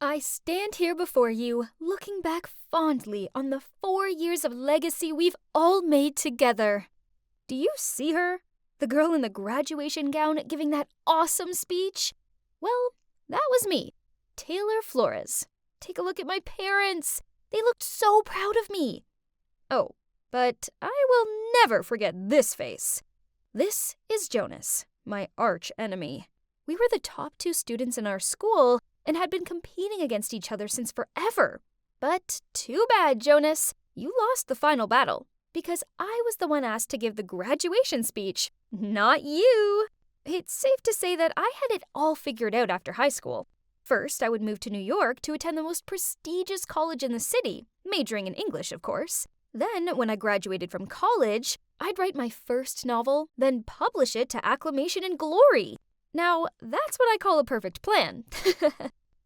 I stand here before you, looking back fondly on the 4 years of legacy we've all made together. Do you see her? The girl in the graduation gown giving that awesome speech? Well, that was me, Taylor Flores. Take a look at my parents. They looked so proud of me. Oh, but I will never forget this face. This is Jonas, my arch enemy. We were the top 2 students in our school and had been competing against each other since forever. But too bad, Jonas. You lost the final battle because I was the one asked to give the graduation speech, not you. It's safe to say that I had it all figured out after high school. First, I would move to New York to attend the most prestigious college in the city, majoring in English, of course. Then, when I graduated from college, I'd write my first novel, then publish it to acclamation and glory. Now, that's what I call a perfect plan.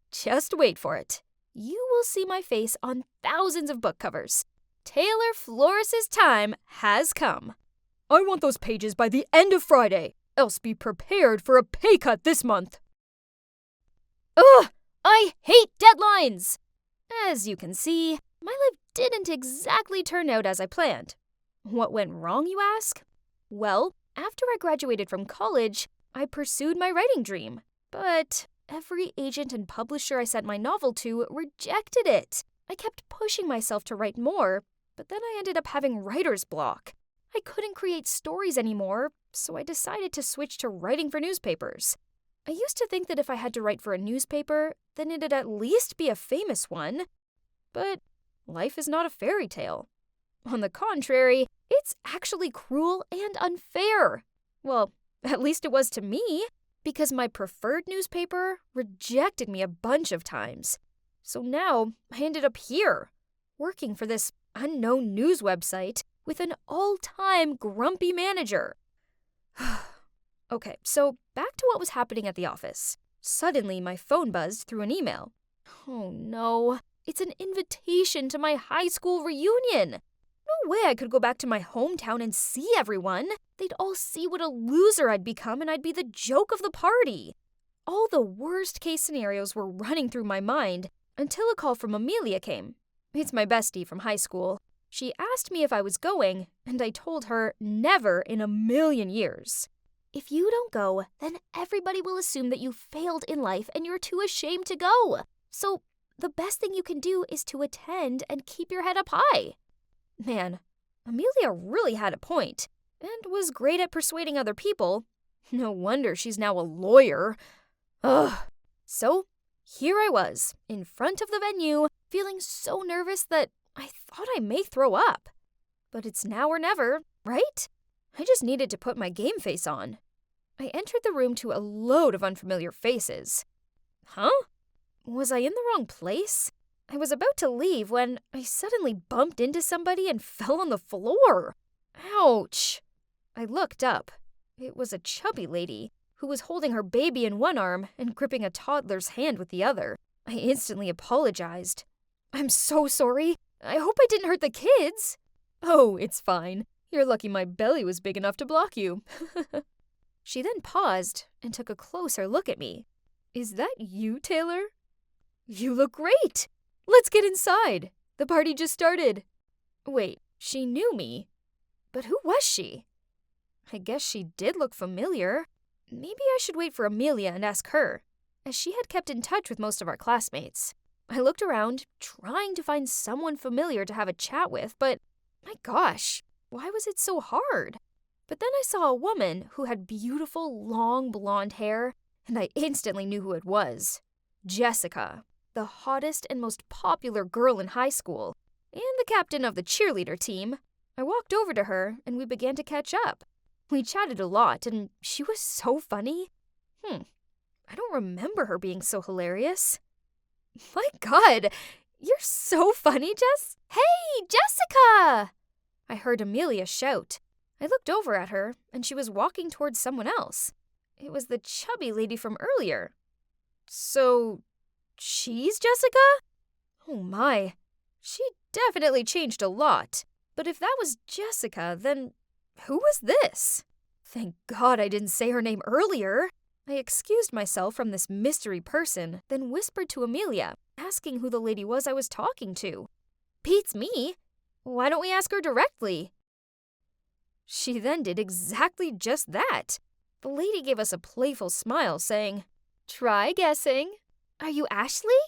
Just wait for it. You will see my face on thousands of book covers. Taylor Flores' time has come. I want those pages by the end of Friday, else be prepared for a pay cut this month. Ugh! I hate deadlines! As you can see, my life didn't exactly turn out as I planned. What went wrong, you ask? Well, after I graduated from college, I pursued my writing dream. But every agent and publisher I sent my novel to rejected it. I kept pushing myself to write more, but then I ended up having writer's block. I couldn't create stories anymore, so I decided to switch to writing for newspapers. I used to think that if I had to write for a newspaper, then it'd at least be a famous one. But life is not a fairy tale. On the contrary, it's actually cruel and unfair. Well, at least it was to me, because my preferred newspaper rejected me a bunch of times. So now I ended up here, working for this unknown news website with an all-time grumpy manager. Okay, so back to what was happening at the office. Suddenly, my phone buzzed through an email. Oh no, it's an invitation to my high school reunion. No way I could go back to my hometown and see everyone. They'd all see what a loser I'd become and I'd be the joke of the party. All the worst-case scenarios were running through my mind until a call from Amelia came. It's my bestie from high school. She asked me if I was going, and I told her never in a million years. If you don't go, then everybody will assume that you failed in life and you're too ashamed to go. So the best thing you can do is to attend and keep your head up high. Man, Amelia really had a point and was great at persuading other people. No wonder she's now a lawyer. Ugh. So here I was, in front of the venue, feeling so nervous that I thought I may throw up. But it's now or never, right? I just needed to put my game face on. I entered the room to a load of unfamiliar faces. Huh? Was I in the wrong place? I was about to leave when I suddenly bumped into somebody and fell on the floor. Ouch! I looked up. It was a chubby lady who was holding her baby in one arm and gripping a toddler's hand with the other. I instantly apologized. I'm so sorry. I hope I didn't hurt the kids. Oh, it's fine. You're lucky my belly was big enough to block you. She then paused and took a closer look at me. Is that you, Taylor? You look great. Let's get inside. The party just started. Wait, she knew me. But who was she? I guess she did look familiar. Maybe I should wait for Amelia and ask her, as she had kept in touch with most of our classmates. I looked around, trying to find someone familiar to have a chat with, but my gosh, why was it so hard? But then I saw a woman who had beautiful, long blonde hair, and I instantly knew who it was. Jessica, the hottest and most popular girl in high school, and the captain of the cheerleader team. I walked over to her, and we began to catch up. We chatted a lot, and she was so funny. I don't remember her being so hilarious. My God, you're so funny, Jess. Hey, Jessica! I heard Amelia shout. I looked over at her, and she was walking towards someone else. It was the chubby lady from earlier. So, she's Jessica? Oh my, she definitely changed a lot. But if that was Jessica, then who was this? Thank God I didn't say her name earlier. I excused myself from this mystery person, then whispered to Amelia, asking who the lady was I was talking to. Beats me. Why don't we ask her directly? She then did exactly just that. The lady gave us a playful smile, saying, "Try guessing. Are you Ashley?"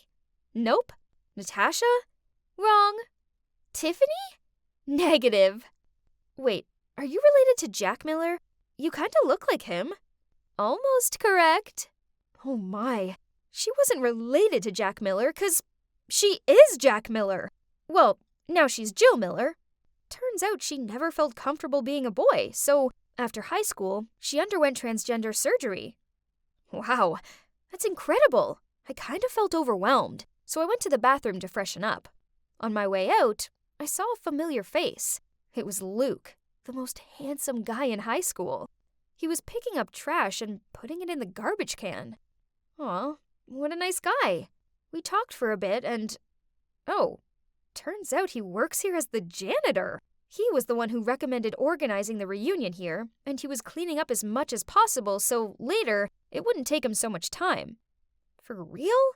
"Nope." "Natasha?" "Wrong." "Tiffany?" "Negative." "Wait, are you related to Jack Miller? You kinda look like him." "Almost correct." Oh my, she wasn't related to Jack Miller 'cause she is Jack Miller. Well, now she's Jill Miller. Turns out she never felt comfortable being a boy, so after high school, she underwent transgender surgery. Wow, that's incredible. I kind of felt overwhelmed, so I went to the bathroom to freshen up. On my way out, I saw a familiar face. It was Luke, the most handsome guy in high school. He was picking up trash and putting it in the garbage can. Aw, what a nice guy. We talked for a bit and... Oh, turns out he works here as the janitor. He was the one who recommended organizing the reunion here, and he was cleaning up as much as possible so later it wouldn't take him so much time. For real?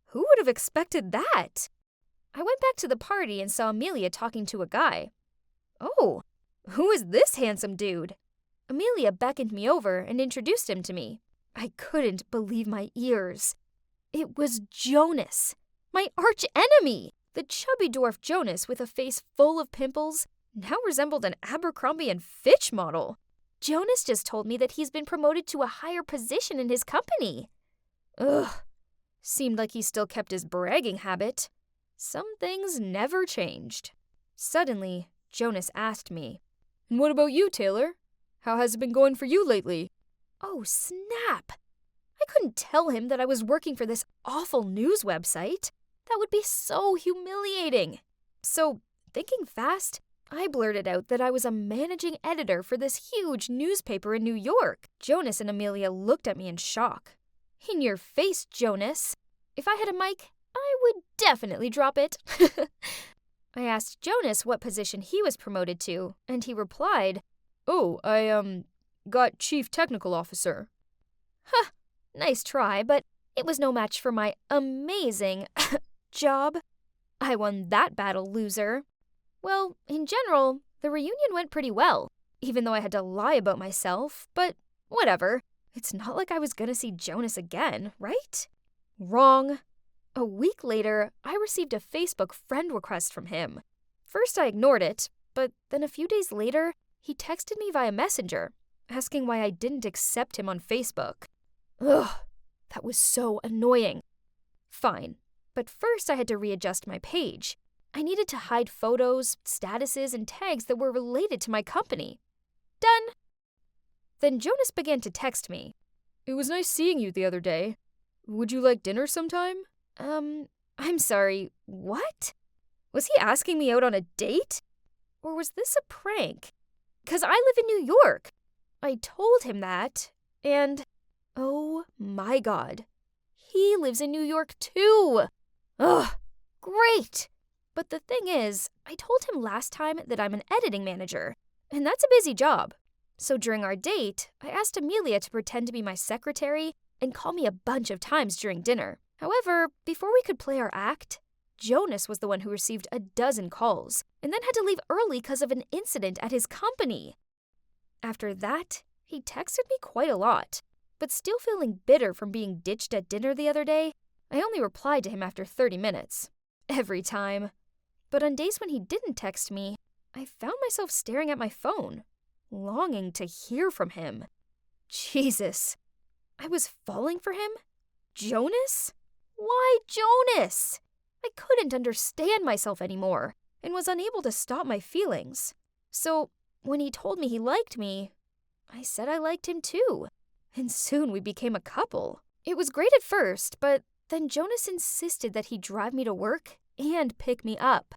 Who would have expected that? I went back to the party and saw Amelia talking to a guy. Oh, who is this handsome dude? Amelia beckoned me over and introduced him to me. I couldn't believe my ears. It was Jonas, my arch enemy. The chubby dwarf Jonas with a face full of pimples now resembled an Abercrombie & Fitch model. Jonas just told me that he's been promoted to a higher position in his company. Ugh, seemed like he still kept his bragging habit. Some things never changed. Suddenly, Jonas asked me, "And what about you, Taylor? How has it been going for you lately?" Oh, snap! I couldn't tell him that I was working for this awful news website. That would be so humiliating. So, thinking fast, I blurted out that I was a managing editor for this huge newspaper in New York. Jonas and Amelia looked at me in shock. In your face, Jonas. If I had a mic, I would definitely drop it. I asked Jonas what position he was promoted to, and he replied, "Oh, I got Chief Technical Officer." Huh, nice try, but it was no match for my amazing job. I won that battle, loser. Well, in general, the reunion went pretty well, even though I had to lie about myself, but whatever. It's not like I was gonna see Jonas again, right? Wrong. A week later, I received a Facebook friend request from him. First, I ignored it, but then a few days later, he texted me via Messenger, asking why I didn't accept him on Facebook. Ugh, that was so annoying. Fine, but first I had to readjust my page. I needed to hide photos, statuses, and tags that were related to my company. Done. Then Jonas began to text me. "It was nice seeing you the other day. Would you like dinner sometime?" I'm sorry, what? Was he asking me out on a date? Or was this a prank? 'Cause I live in New York. I told him that, and oh my God, he lives in New York too. Ugh, great. But the thing is, I told him last time that I'm an editing manager, and that's a busy job. So during our date, I asked Amelia to pretend to be my secretary and call me a bunch of times during dinner. However, before we could play our act, Jonas was the one who received a dozen calls and then had to leave early because of an incident at his company. After that, he texted me quite a lot, but still feeling bitter from being ditched at dinner the other day, I only replied to him after 30 minutes. Every time. But on days when he didn't text me, I found myself staring at my phone, longing to hear from him. Jesus. I was falling for him? Jonas? Why Jonas? I couldn't understand myself anymore and was unable to stop my feelings. So when he told me he liked me, I said I liked him too. And soon we became a couple. It was great at first, but then Jonas insisted that he drive me to work and pick me up.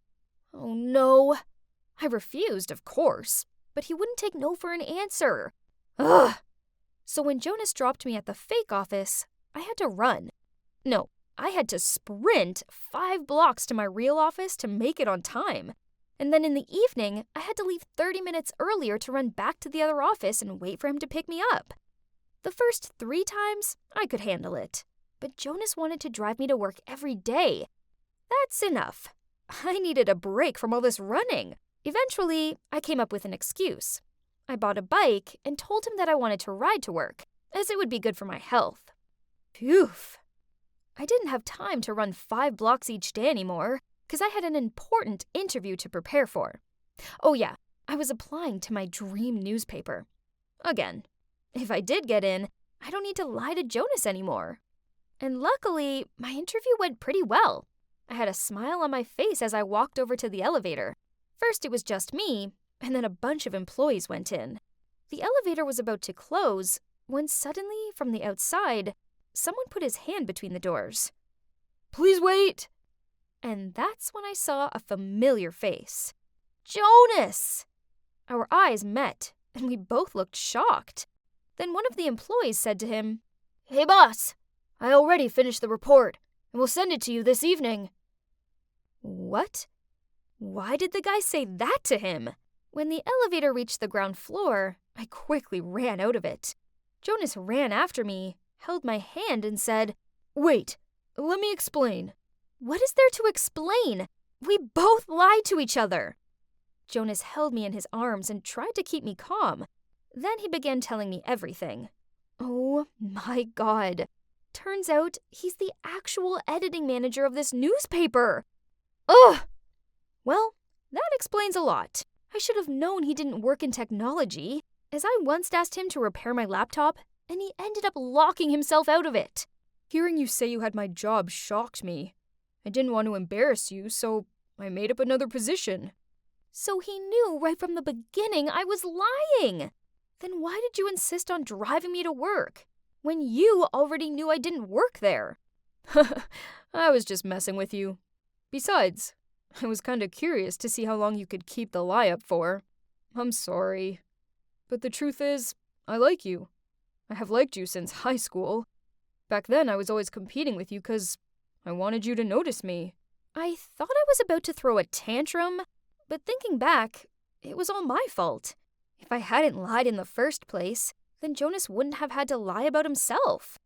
Oh no. I refused, of course, but he wouldn't take no for an answer. Ugh. So when Jonas dropped me at the fake office, I had to run. No, I had to sprint 5 blocks to my real office to make it on time. And then in the evening, I had to leave 30 minutes earlier to run back to the other office and wait for him to pick me up. The first 3 times, I could handle it. But Jonas wanted to drive me to work every day, That's enough. I needed a break from all this running. Eventually, I came up with an excuse. I bought a bike and told him that I wanted to ride to work, as it would be good for my health. Phew. I didn't have time to run 5 blocks each day anymore, because I had an important interview to prepare for. Oh yeah, I was applying to my dream newspaper. Again, if I did get in, I don't need to lie to Jonas anymore. And luckily, my interview went pretty well. I had a smile on my face as I walked over to the elevator. First it was just me, and then a bunch of employees went in. The elevator was about to close when suddenly, from the outside, someone put his hand between the doors. "Please wait!" And that's when I saw a familiar face. Jonas! Our eyes met, and we both looked shocked. Then one of the employees said to him, "Hey boss, I already finished the report, and will send it to you this evening." What? Why did the guy say that to him? When the elevator reached the ground floor, I quickly ran out of it. Jonas ran after me, held my hand, and said, "Wait, let me explain." What is there to explain? We both lied to each other. Jonas held me in his arms and tried to keep me calm. Then he began telling me everything. Oh my God. Turns out he's the actual editing manager of this newspaper. Ugh! Well, that explains a lot. I should have known he didn't work in technology, as I once asked him to repair my laptop, and he ended up locking himself out of it. Hearing you say you had my job shocked me. I didn't want to embarrass you, so I made up another position. So he knew right from the beginning I was lying. Then why did you insist on driving me to work, when you already knew I didn't work there? I was just messing with you. Besides, I was kinda curious to see how long you could keep the lie up for. I'm sorry. But the truth is, I like you. I have liked you since high school. Back then, I was always competing with you because I wanted you to notice me. I thought I was about to throw a tantrum, but thinking back, it was all my fault. If I hadn't lied in the first place, then Jonas wouldn't have had to lie about himself.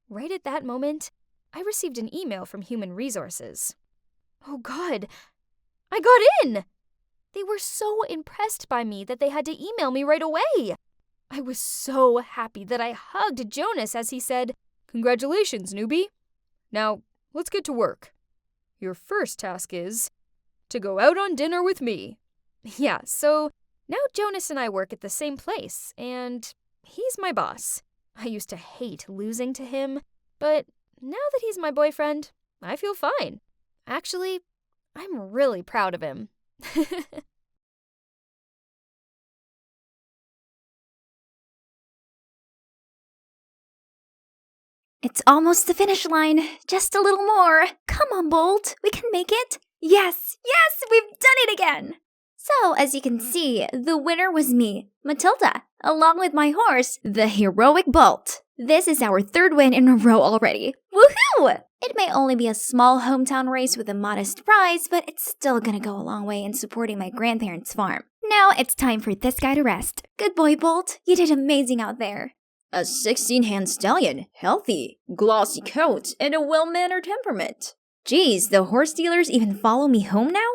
Right at that moment, I received an email from Human Resources. Oh God, I got in! They were so impressed by me that they had to email me right away. I was so happy that I hugged Jonas as he said, "Congratulations, newbie. Now, let's get to work. Your first task is to go out on dinner with me." Yeah, so now Jonas and I work at the same place, and he's my boss. I used to hate losing to him, but now that he's my boyfriend, I feel fine. Actually, I'm really proud of him. It's almost the finish line. Just a little more. Come on, Bolt. We can make it. Yes, we've done it again. So, as you can see, the winner was me, Matilda, along with my horse, the heroic Bolt. This is our 3rd win in a row already. Woohoo! It may only be a small hometown race with a modest prize, but it's still gonna go a long way in supporting my grandparents' farm. Now it's time for this guy to rest. Good boy, Bolt. You did amazing out there. A 16-hand stallion, healthy, glossy coat, and a well-mannered temperament. Geez, the horse dealers even follow me home now?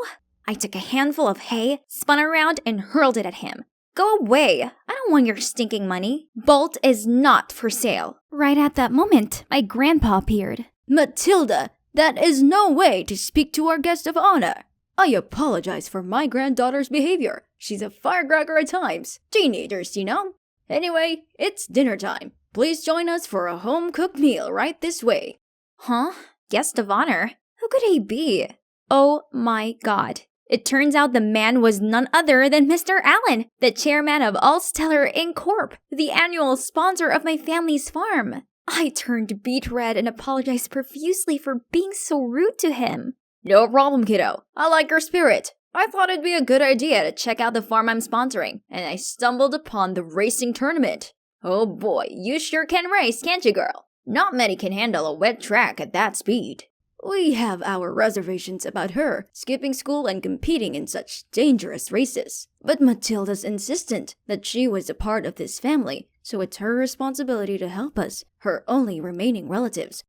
I took a handful of hay, spun around, and hurled it at him. Go away! I don't want your stinking money. Bolt is not for sale. Right at that moment, my grandpa appeared. Matilda, that is no way to speak to our guest of honor. I apologize for my granddaughter's behavior. She's a firecracker at times. Teenagers, you know. Anyway, it's dinner time. Please join us for a home-cooked meal right this way. Huh? Guest of honor? Who could he be? Oh my God. It turns out the man was none other than Mr. Allen, the chairman of Allstellar Inc. Corp., the annual sponsor of my family's farm. I turned beet red and apologized profusely for being so rude to him. No problem, kiddo. I like your spirit. I thought it'd be a good idea to check out the farm I'm sponsoring, and I stumbled upon the racing tournament. Oh boy, you sure can race, can't you, girl? Not many can handle a wet track at that speed. We have our reservations about her skipping school and competing in such dangerous races. But Matilda's insistent that she was a part of this family, so it's her responsibility to help us, her only remaining relatives.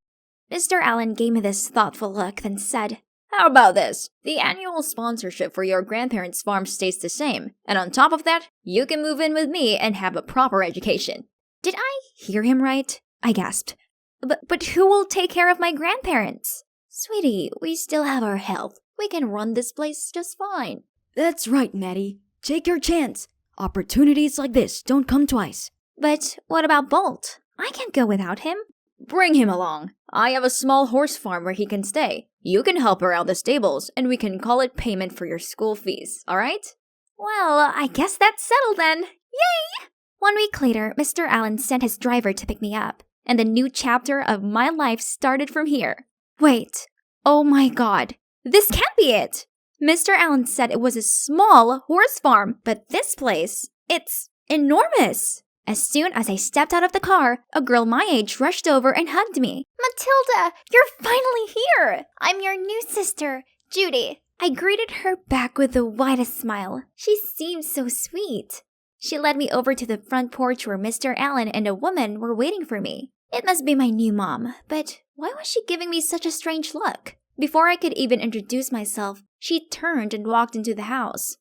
Mr. Allen gave me this thoughtful look, then said, How about this? The annual sponsorship for your grandparents' farm stays the same, and on top of that, you can move in with me and have a proper education. Did I hear him right? I gasped. But who will take care of my grandparents? Sweetie, we still have our health. We can run this place just fine. That's right, Maddie. Take your chance. Opportunities like this don't come twice. But what about Bolt? I can't go without him. Bring him along. I have a small horse farm where he can stay. You can help around the stables, and we can call it payment for your school fees, alright? Well, I guess that's settled then. Yay! 1 week later, Mr. Allen sent his driver to pick me up, and the new chapter of my life started from here. Wait. Oh my god. This can't be it! Mr. Allen said it was a small horse farm, but this place, it's enormous. As soon as I stepped out of the car, a girl my age rushed over and hugged me. Matilda, you're finally here! I'm your new sister, Judy. I greeted her back with the widest smile. She seemed so sweet. She led me over to the front porch where Mr. Allen and a woman were waiting for me. It must be my new mom, but why was she giving me such a strange look? Before I could even introduce myself, she turned and walked into the house.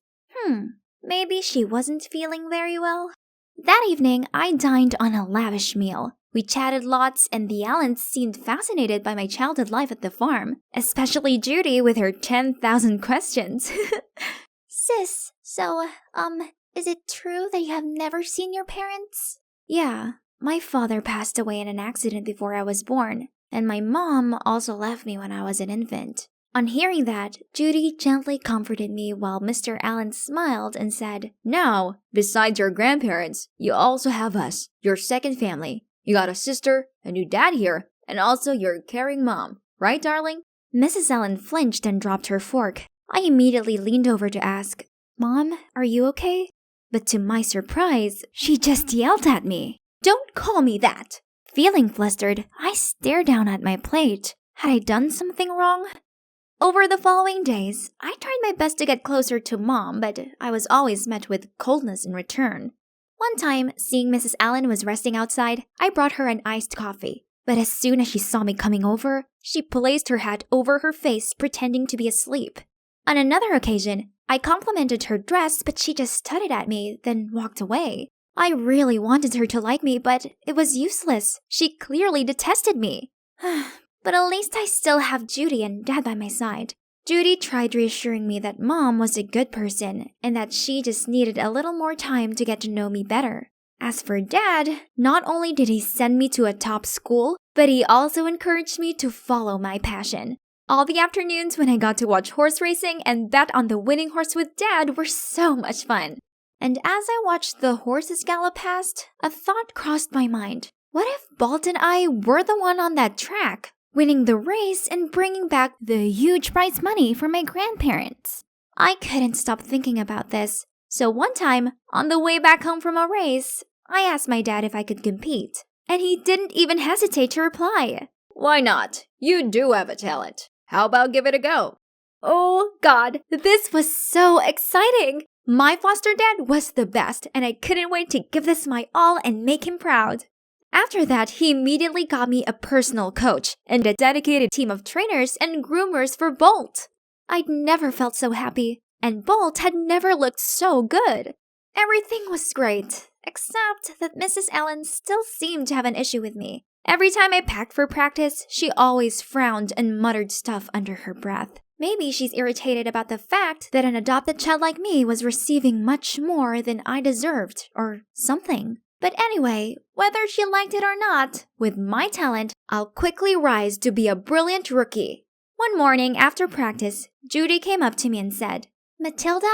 Maybe she wasn't feeling very well. That evening, I dined on a lavish meal. We chatted lots, and the Allens seemed fascinated by my childhood life at the farm, especially Judy with her 10,000 questions. Sis, so, is it true that you have never seen your parents? Yeah, my father passed away in an accident before I was born, and my mom also left me when I was an infant. On hearing that, Judy gently comforted me while Mr. Allen smiled and said, Now, besides your grandparents, you also have us, your second family. You got a sister, a new dad here, and also your caring mom. Right, darling? Mrs. Allen flinched and dropped her fork. I immediately leaned over to ask, Mom, are you okay? But to my surprise, she just yelled at me. Don't call me that! Feeling flustered, I stared down at my plate. Had I done something wrong? Over the following days, I tried my best to get closer to Mom, but I was always met with coldness in return. One time, seeing Mrs. Allen was resting outside, I brought her an iced coffee. But as soon as she saw me coming over, she placed her hat over her face, pretending to be asleep. On another occasion, I complimented her dress, but she just stared at me, then walked away. I really wanted her to like me, but it was useless. She clearly detested me. But at least I still have Judy and Dad by my side. Judy tried reassuring me that Mom was a good person and that she just needed a little more time to get to know me better. As for Dad, not only did he send me to a top school, but he also encouraged me to follow my passion. All the afternoons when I got to watch horse racing and bet on the winning horse with Dad were so much fun. And as I watched the horses gallop past, a thought crossed my mind. What if Bolt and I were the one on that track, winning the race and bringing back the huge prize money for my grandparents? I couldn't stop thinking about this. So one time, on the way back home from a race, I asked my dad if I could compete. And he didn't even hesitate to reply. Why not? You do have a talent. How about give it a go? Oh God, this was so exciting! My foster dad was the best, and I couldn't wait to give this my all and make him proud. After that, he immediately got me a personal coach and a dedicated team of trainers and groomers for Bolt. I'd never felt so happy, and Bolt had never looked so good. Everything was great, except that Mrs. Allen still seemed to have an issue with me. Every time I packed for practice, she always frowned and muttered stuff under her breath. Maybe she's irritated about the fact that an adopted child like me was receiving much more than I deserved, or something. But anyway, whether she liked it or not, with my talent, I'll quickly rise to be a brilliant rookie. One morning after practice, Judy came up to me and said, Matilda,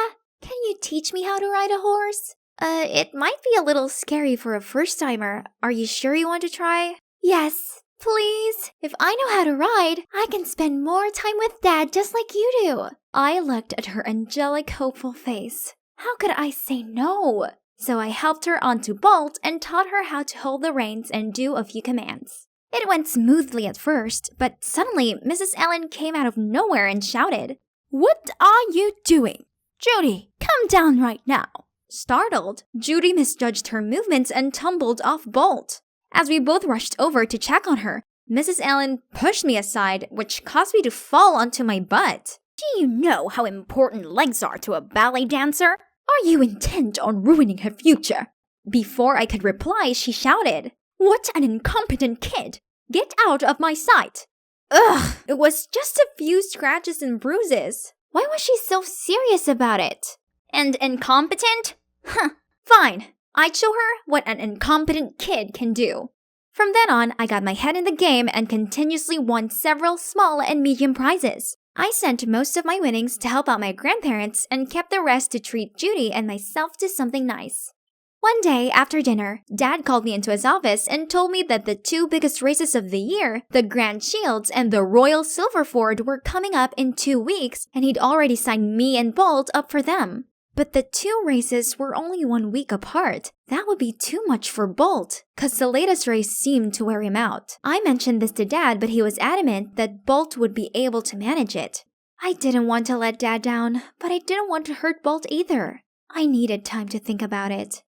can you teach me how to ride a horse? It might be a little scary for a first-timer. Are you sure you want to try? Yes, please. If I know how to ride, I can spend more time with Dad just like you do. I looked at her angelic, hopeful face. How could I say no? So I helped her onto Bolt and taught her how to hold the reins and do a few commands. It went smoothly at first, but suddenly Mrs. Allen came out of nowhere and shouted, What are you doing? Judy, come down right now. Startled, Judy misjudged her movements and tumbled off Bolt. As we both rushed over to check on her, Mrs. Allen pushed me aside, which caused me to fall onto my butt. Do you know how important legs are to a ballet dancer? Are you intent on ruining her future? Before I could reply, she shouted, "What an incompetent kid! Get out of my sight!" Ugh, it was just a few scratches and bruises. Why was she so serious about it? And incompetent? Huh, fine. I'd show her what an incompetent kid can do. From then on, I got my head in the game and continuously won several small and medium prizes. I sent most of my winnings to help out my grandparents and kept the rest to treat Judy and myself to something nice. One day after dinner, Dad called me into his office and told me that the two biggest races of the year, the Grand Shields and the Royal Silverford, were coming up in 2 weeks, and he'd already signed me and Bolt up for them. But the two races were only 1 week apart. That would be too much for Bolt, cause the latest race seemed to wear him out. I mentioned this to Dad, but he was adamant that Bolt would be able to manage it. I didn't want to let Dad down, but I didn't want to hurt Bolt either. I needed time to think about it.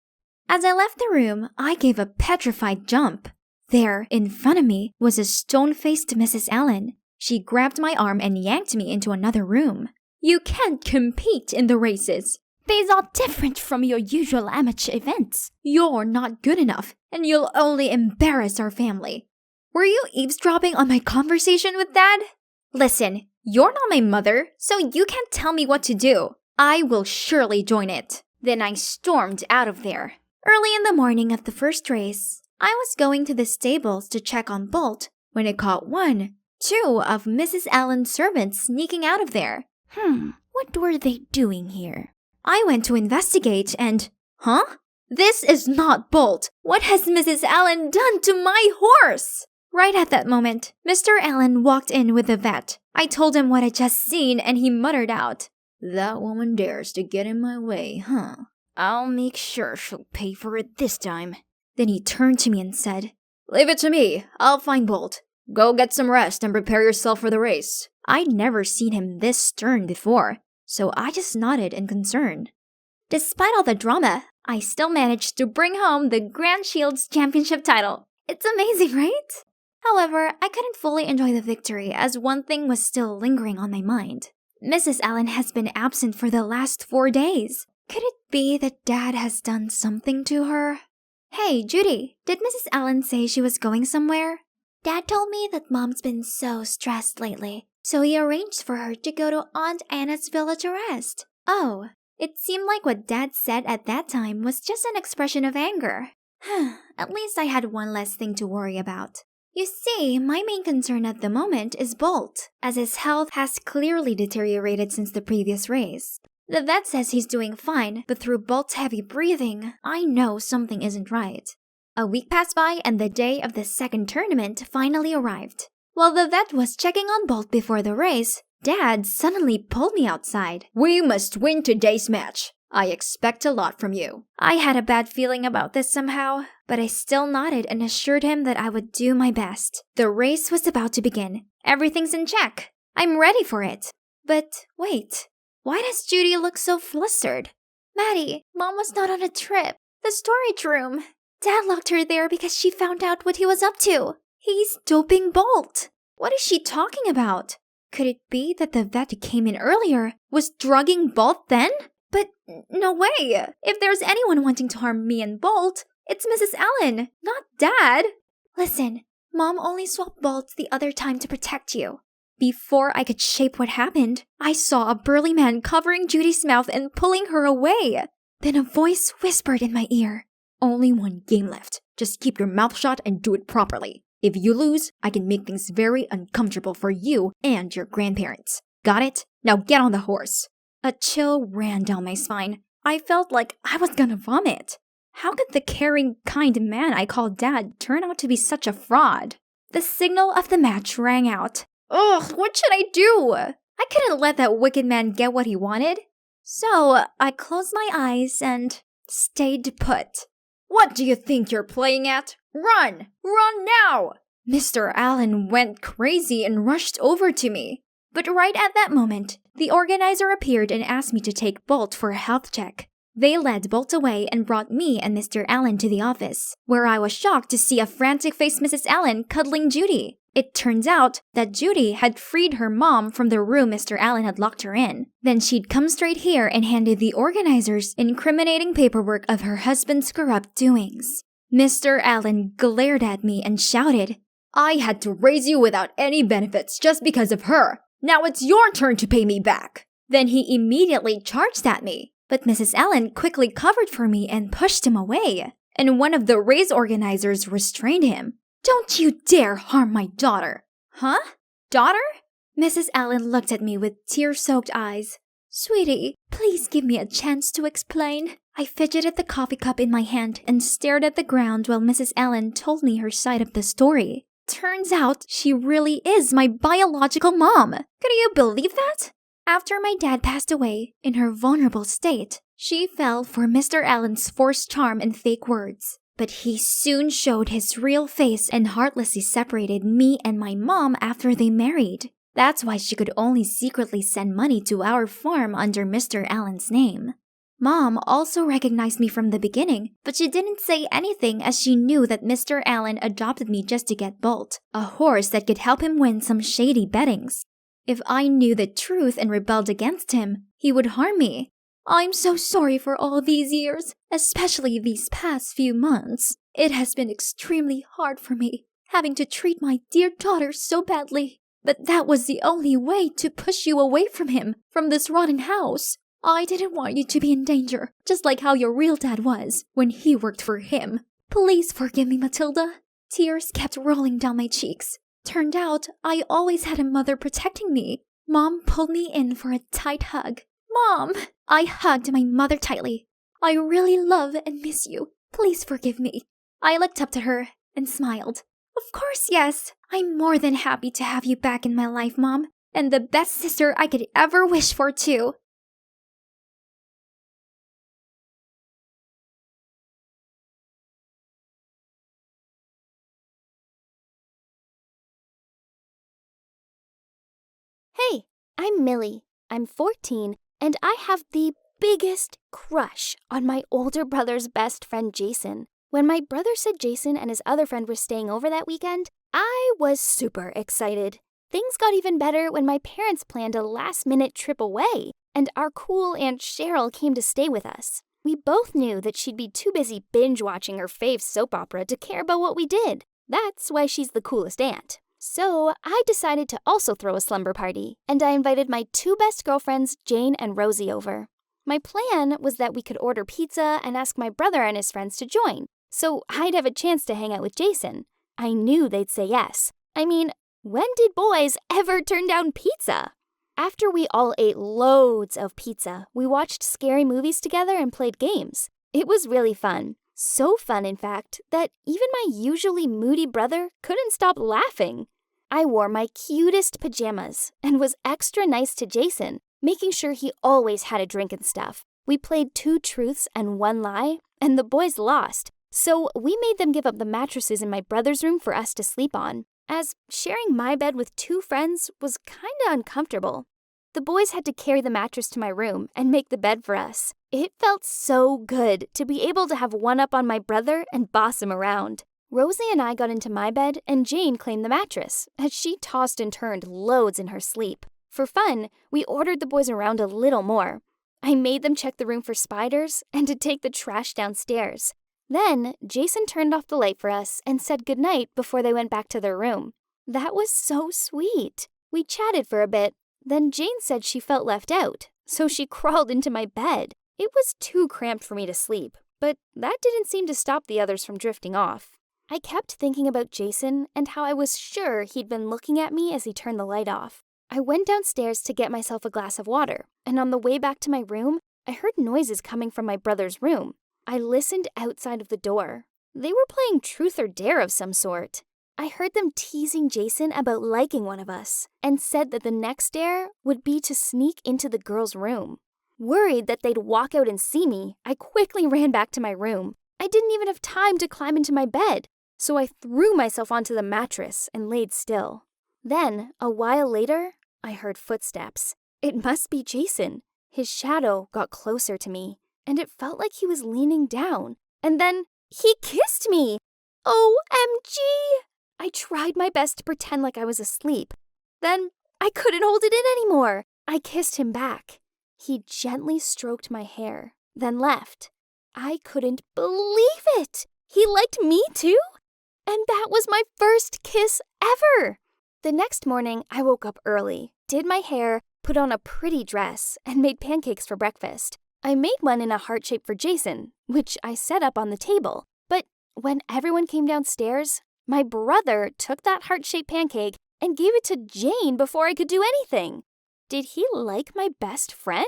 As I left the room, I gave a petrified jump. There, in front of me, was a stone-faced Mrs. Allen. She grabbed my arm and yanked me into another room. "You can't compete in the races. These are different from your usual amateur events. You're not good enough, and you'll only embarrass our family." Were you eavesdropping on my conversation with Dad? Listen, you're not my mother, so you can't tell me what to do. I will surely join it. Then I stormed out of there. Early in the morning of the first race, I was going to the stables to check on Bolt when I caught 2 of Mrs. Allen's servants sneaking out of there. What were they doing here? I went to investigate and... Huh? This is not Bolt. What has Mrs. Allen done to my horse? Right at that moment, Mr. Allen walked in with the vet. I told him what I'd just seen and he muttered out, "That woman dares to get in my way, huh? I'll make sure she'll pay for it this time." Then he turned to me and said, "Leave it to me. I'll find Bolt. Go get some rest and prepare yourself for the race." I'd never seen him this stern before, so I just nodded in concern. Despite all the drama, I still managed to bring home the Grand Shields Championship title. It's amazing, right? However, I couldn't fully enjoy the victory as one thing was still lingering on my mind. Mrs. Allen has been absent for the last 4 days. Could it be that Dad has done something to her? Hey, Judy, did Mrs. Allen say she was going somewhere? Dad told me that Mom's been so stressed lately, so he arranged for her to go to Aunt Anna's villa to rest. Oh, it seemed like what Dad said at that time was just an expression of anger. At least I had one less thing to worry about. You see, my main concern at the moment is Bolt, as his health has clearly deteriorated since the previous race. The vet says he's doing fine, but through Bolt's heavy breathing, I know something isn't right. A week passed by and the day of the second tournament finally arrived. While the vet was checking on Bolt before the race, Dad suddenly pulled me outside. "We must win today's match. I expect a lot from you." I had a bad feeling about this somehow, but I still nodded and assured him that I would do my best. The race was about to begin. Everything's in check. I'm ready for it. But wait. Why does Judy look so flustered? Maddie, Mom was not on a trip. The storage room. Dad locked her there because she found out what he was up to. He's doping Bolt. What is she talking about? Could it be that the vet who came in earlier was drugging Bolt then? But no way. If there's anyone wanting to harm me and Bolt, it's Mrs. Allen, not Dad. Listen, Mom only swapped Bolt the other time to protect you. Before I could shape what happened, I saw a burly man covering Judy's mouth and pulling her away. Then a voice whispered in my ear, "Only one game left. Just keep your mouth shut and do it properly. If you lose, I can make things very uncomfortable for you and your grandparents. Got it? Now get on the horse." A chill ran down my spine. I felt like I was gonna vomit. How could the caring, kind man I called Dad turn out to be such a fraud? The signal of the match rang out. Ugh, what should I do? I couldn't let that wicked man get what he wanted. So I closed my eyes and stayed put. "What do you think you're playing at? Run! Run now!" Mr. Allen went crazy and rushed over to me. But right at that moment, the organizer appeared and asked me to take Bolt for a health check. They led Bolt away and brought me and Mr. Allen to the office, where I was shocked to see a frantic-faced Mrs. Allen cuddling Judy. It turns out that Judy had freed her mom from the room Mr. Allen had locked her in. Then she'd come straight here and handed the organizers incriminating paperwork of her husband's corrupt doings. Mr. Allen glared at me and shouted, I had to raise you without any benefits just because of her. Now it's your turn to pay me back. Then he immediately charged at me. But Mrs. Allen quickly covered for me and pushed him away. And one of the race organizers restrained him. Don't you dare harm my daughter. Huh? Daughter? Mrs. Allen looked at me with tear-soaked eyes. Sweetie, please give me a chance to explain. I fidgeted the coffee cup in my hand and stared at the ground while Mrs. Allen told me her side of the story. Turns out she really is my biological mom. Can you believe that? After my dad passed away, in her vulnerable state, she fell for Mr. Allen's forced charm and fake words. But he soon showed his real face and heartlessly separated me and my mom after they married. That's why she could only secretly send money to our farm under Mr. Allen's name. Mom also recognized me from the beginning, but she didn't say anything as she knew that Mr. Allen adopted me just to get Bolt, a horse that could help him win some shady bettings. If I knew the truth and rebelled against him, he would harm me. I'm so sorry for all these years, especially these past few months. It has been extremely hard for me, having to treat my dear daughter so badly. But that was the only way to push you away from him, from this rotten house. I didn't want you to be in danger, just like how your real dad was when he worked for him. Please forgive me, Matilda. Tears kept rolling down my cheeks. Turned out, I always had a mother protecting me. Mom pulled me in for a tight hug. Mom! I hugged my mother tightly. I really love and miss you. Please forgive me. I looked up to her and smiled. Of course, yes. I'm more than happy to have you back in my life, Mom. And the best sister I could ever wish for, too. Hey, I'm Millie. I'm 14, and I have the biggest crush on my older brother's best friend, Jason. When my brother said Jason and his other friend were staying over that weekend, I was super excited. Things got even better when my parents planned a last-minute trip away, and our cool Aunt Cheryl came to stay with us. We both knew that she'd be too busy binge-watching her fave soap opera to care about what we did. That's why she's the coolest aunt. So I decided to also throw a slumber party, and I invited my two best girlfriends, Jane and Rosie, over. My plan was that we could order pizza and ask my brother and his friends to join, so I'd have a chance to hang out with Jason. I knew they'd say yes. I mean, when did boys ever turn down pizza? After we all ate loads of pizza, we watched scary movies together and played games. It was really fun. So fun, in fact, that even my usually moody brother couldn't stop laughing. I wore my cutest pajamas and was extra nice to Jason, making sure he always had a drink and stuff. We played 2 truths and 1 lie, and the boys lost. So we made them give up the mattresses in my brother's room for us to sleep on, as sharing my bed with 2 friends was kinda uncomfortable. The boys had to carry the mattress to my room and make the bed for us. It felt so good to be able to have one up on my brother and boss him around. Rosie and I got into my bed, and Jane claimed the mattress, as she tossed and turned loads in her sleep. For fun, we ordered the boys around a little more. I made them check the room for spiders and to take the trash downstairs. Then, Jason turned off the light for us and said goodnight before they went back to their room. That was so sweet. We chatted for a bit. Then Jane said she felt left out, so she crawled into my bed. It was too cramped for me to sleep, but that didn't seem to stop the others from drifting off. I kept thinking about Jason and how I was sure he'd been looking at me as he turned the light off. I went downstairs to get myself a glass of water, and on the way back to my room, I heard noises coming from my brother's room. I listened outside of the door. They were playing truth or dare of some sort. I heard them teasing Jason about liking one of us, and said that the next dare would be to sneak into the girl's room. Worried that they'd walk out and see me, I quickly ran back to my room. I didn't even have time to climb into my bed, so I threw myself onto the mattress and laid still. Then, a while later, I heard footsteps. It must be Jason. His shadow got closer to me, and it felt like he was leaning down. And then he kissed me! OMG! I tried my best to pretend like I was asleep. Then I couldn't hold it in anymore. I kissed him back. He gently stroked my hair, then left. I couldn't believe it. He liked me too? And that was my first kiss ever. The next morning, I woke up early, did my hair, put on a pretty dress, and made pancakes for breakfast. I made one in a heart shape for Jason, which I set up on the table. But when everyone came downstairs, my brother took that heart-shaped pancake and gave it to Jane before I could do anything. Did he like my best friend?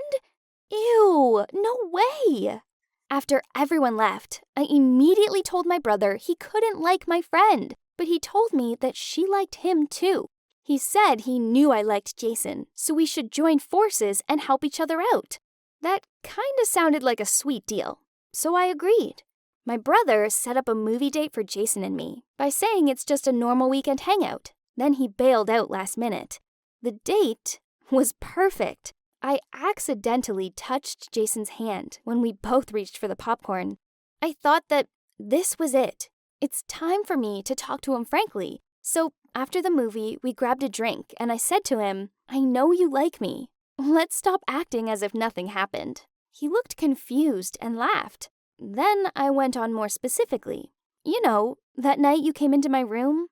Ew, no way! After everyone left, I immediately told my brother he couldn't like my friend, but he told me that she liked him too. He said he knew I liked Jason, so we should join forces and help each other out. That kinda sounded like a sweet deal, so I agreed. My brother set up a movie date for Jason and me by saying it's just a normal weekend hangout. Then he bailed out last minute. The date was perfect. I accidentally touched Jason's hand when we both reached for the popcorn. I thought that this was it. It's time for me to talk to him frankly. So after the movie, we grabbed a drink and I said to him, I know you like me. Let's stop acting as if nothing happened. He looked confused and laughed. Then I went on more specifically. You know, that night you came into my room?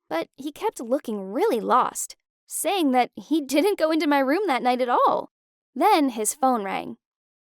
But he kept looking really lost, saying that he didn't go into my room that night at all. Then his phone rang.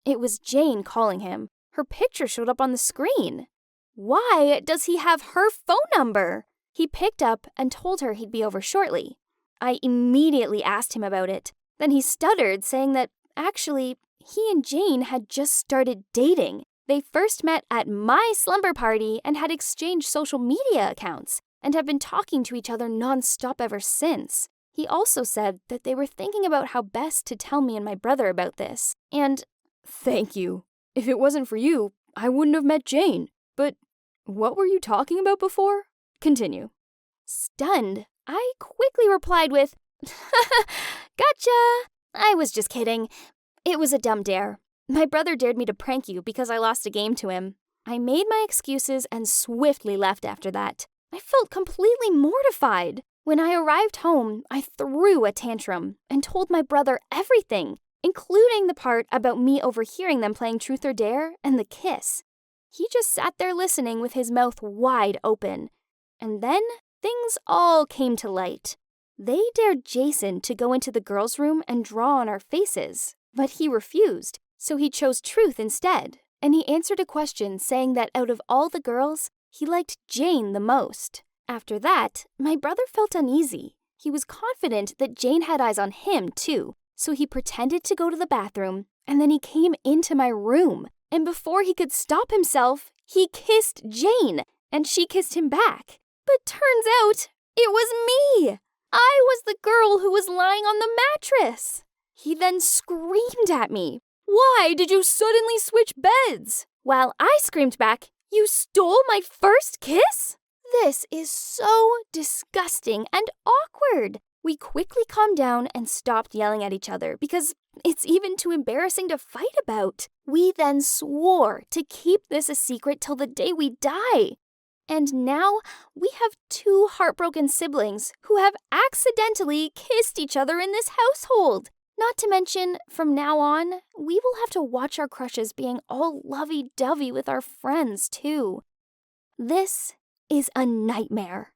It was Jane calling him. Her picture showed up on the screen. Why does he have her phone number? He picked up and told her he'd be over shortly. I immediately asked him about it. Then he stuttered, saying that actually, he and Jane had just started dating. They first met at my slumber party and had exchanged social media accounts and have been talking to each other nonstop ever since. He also said that they were thinking about how best to tell me and my brother about this. And thank you. If it wasn't for you, I wouldn't have met Jane. But what were you talking about before? Continue. Stunned, I quickly replied with, Gotcha! I was just kidding. It was a dumb dare. My brother dared me to prank you because I lost a game to him. I made my excuses and swiftly left after that. I felt completely mortified. When I arrived home, I threw a tantrum and told my brother everything, including the part about me overhearing them playing Truth or Dare and the kiss. He just sat there listening with his mouth wide open. And then things all came to light. They dared Jason to go into the girls' room and draw on our faces, but he refused, so he chose Truth instead. And he answered a question saying that out of all the girls, he liked Jane the most. After that, my brother felt uneasy. He was confident that Jane had eyes on him too, so he pretended to go to the bathroom, and then he came into my room. And before he could stop himself, he kissed Jane, and she kissed him back. But turns out, it was me! I was the girl who was lying on the mattress! He then screamed at me. Why did you suddenly switch beds? While I screamed back, you stole my first kiss? This is so disgusting and awkward. We quickly calmed down and stopped yelling at each other because it's even too embarrassing to fight about. We then swore to keep this a secret till the day we die. And now we have 2 heartbroken siblings who have accidentally kissed each other in this household. Not to mention, from now on, we will have to watch our crushes being all lovey-dovey with our friends, too. This is a nightmare.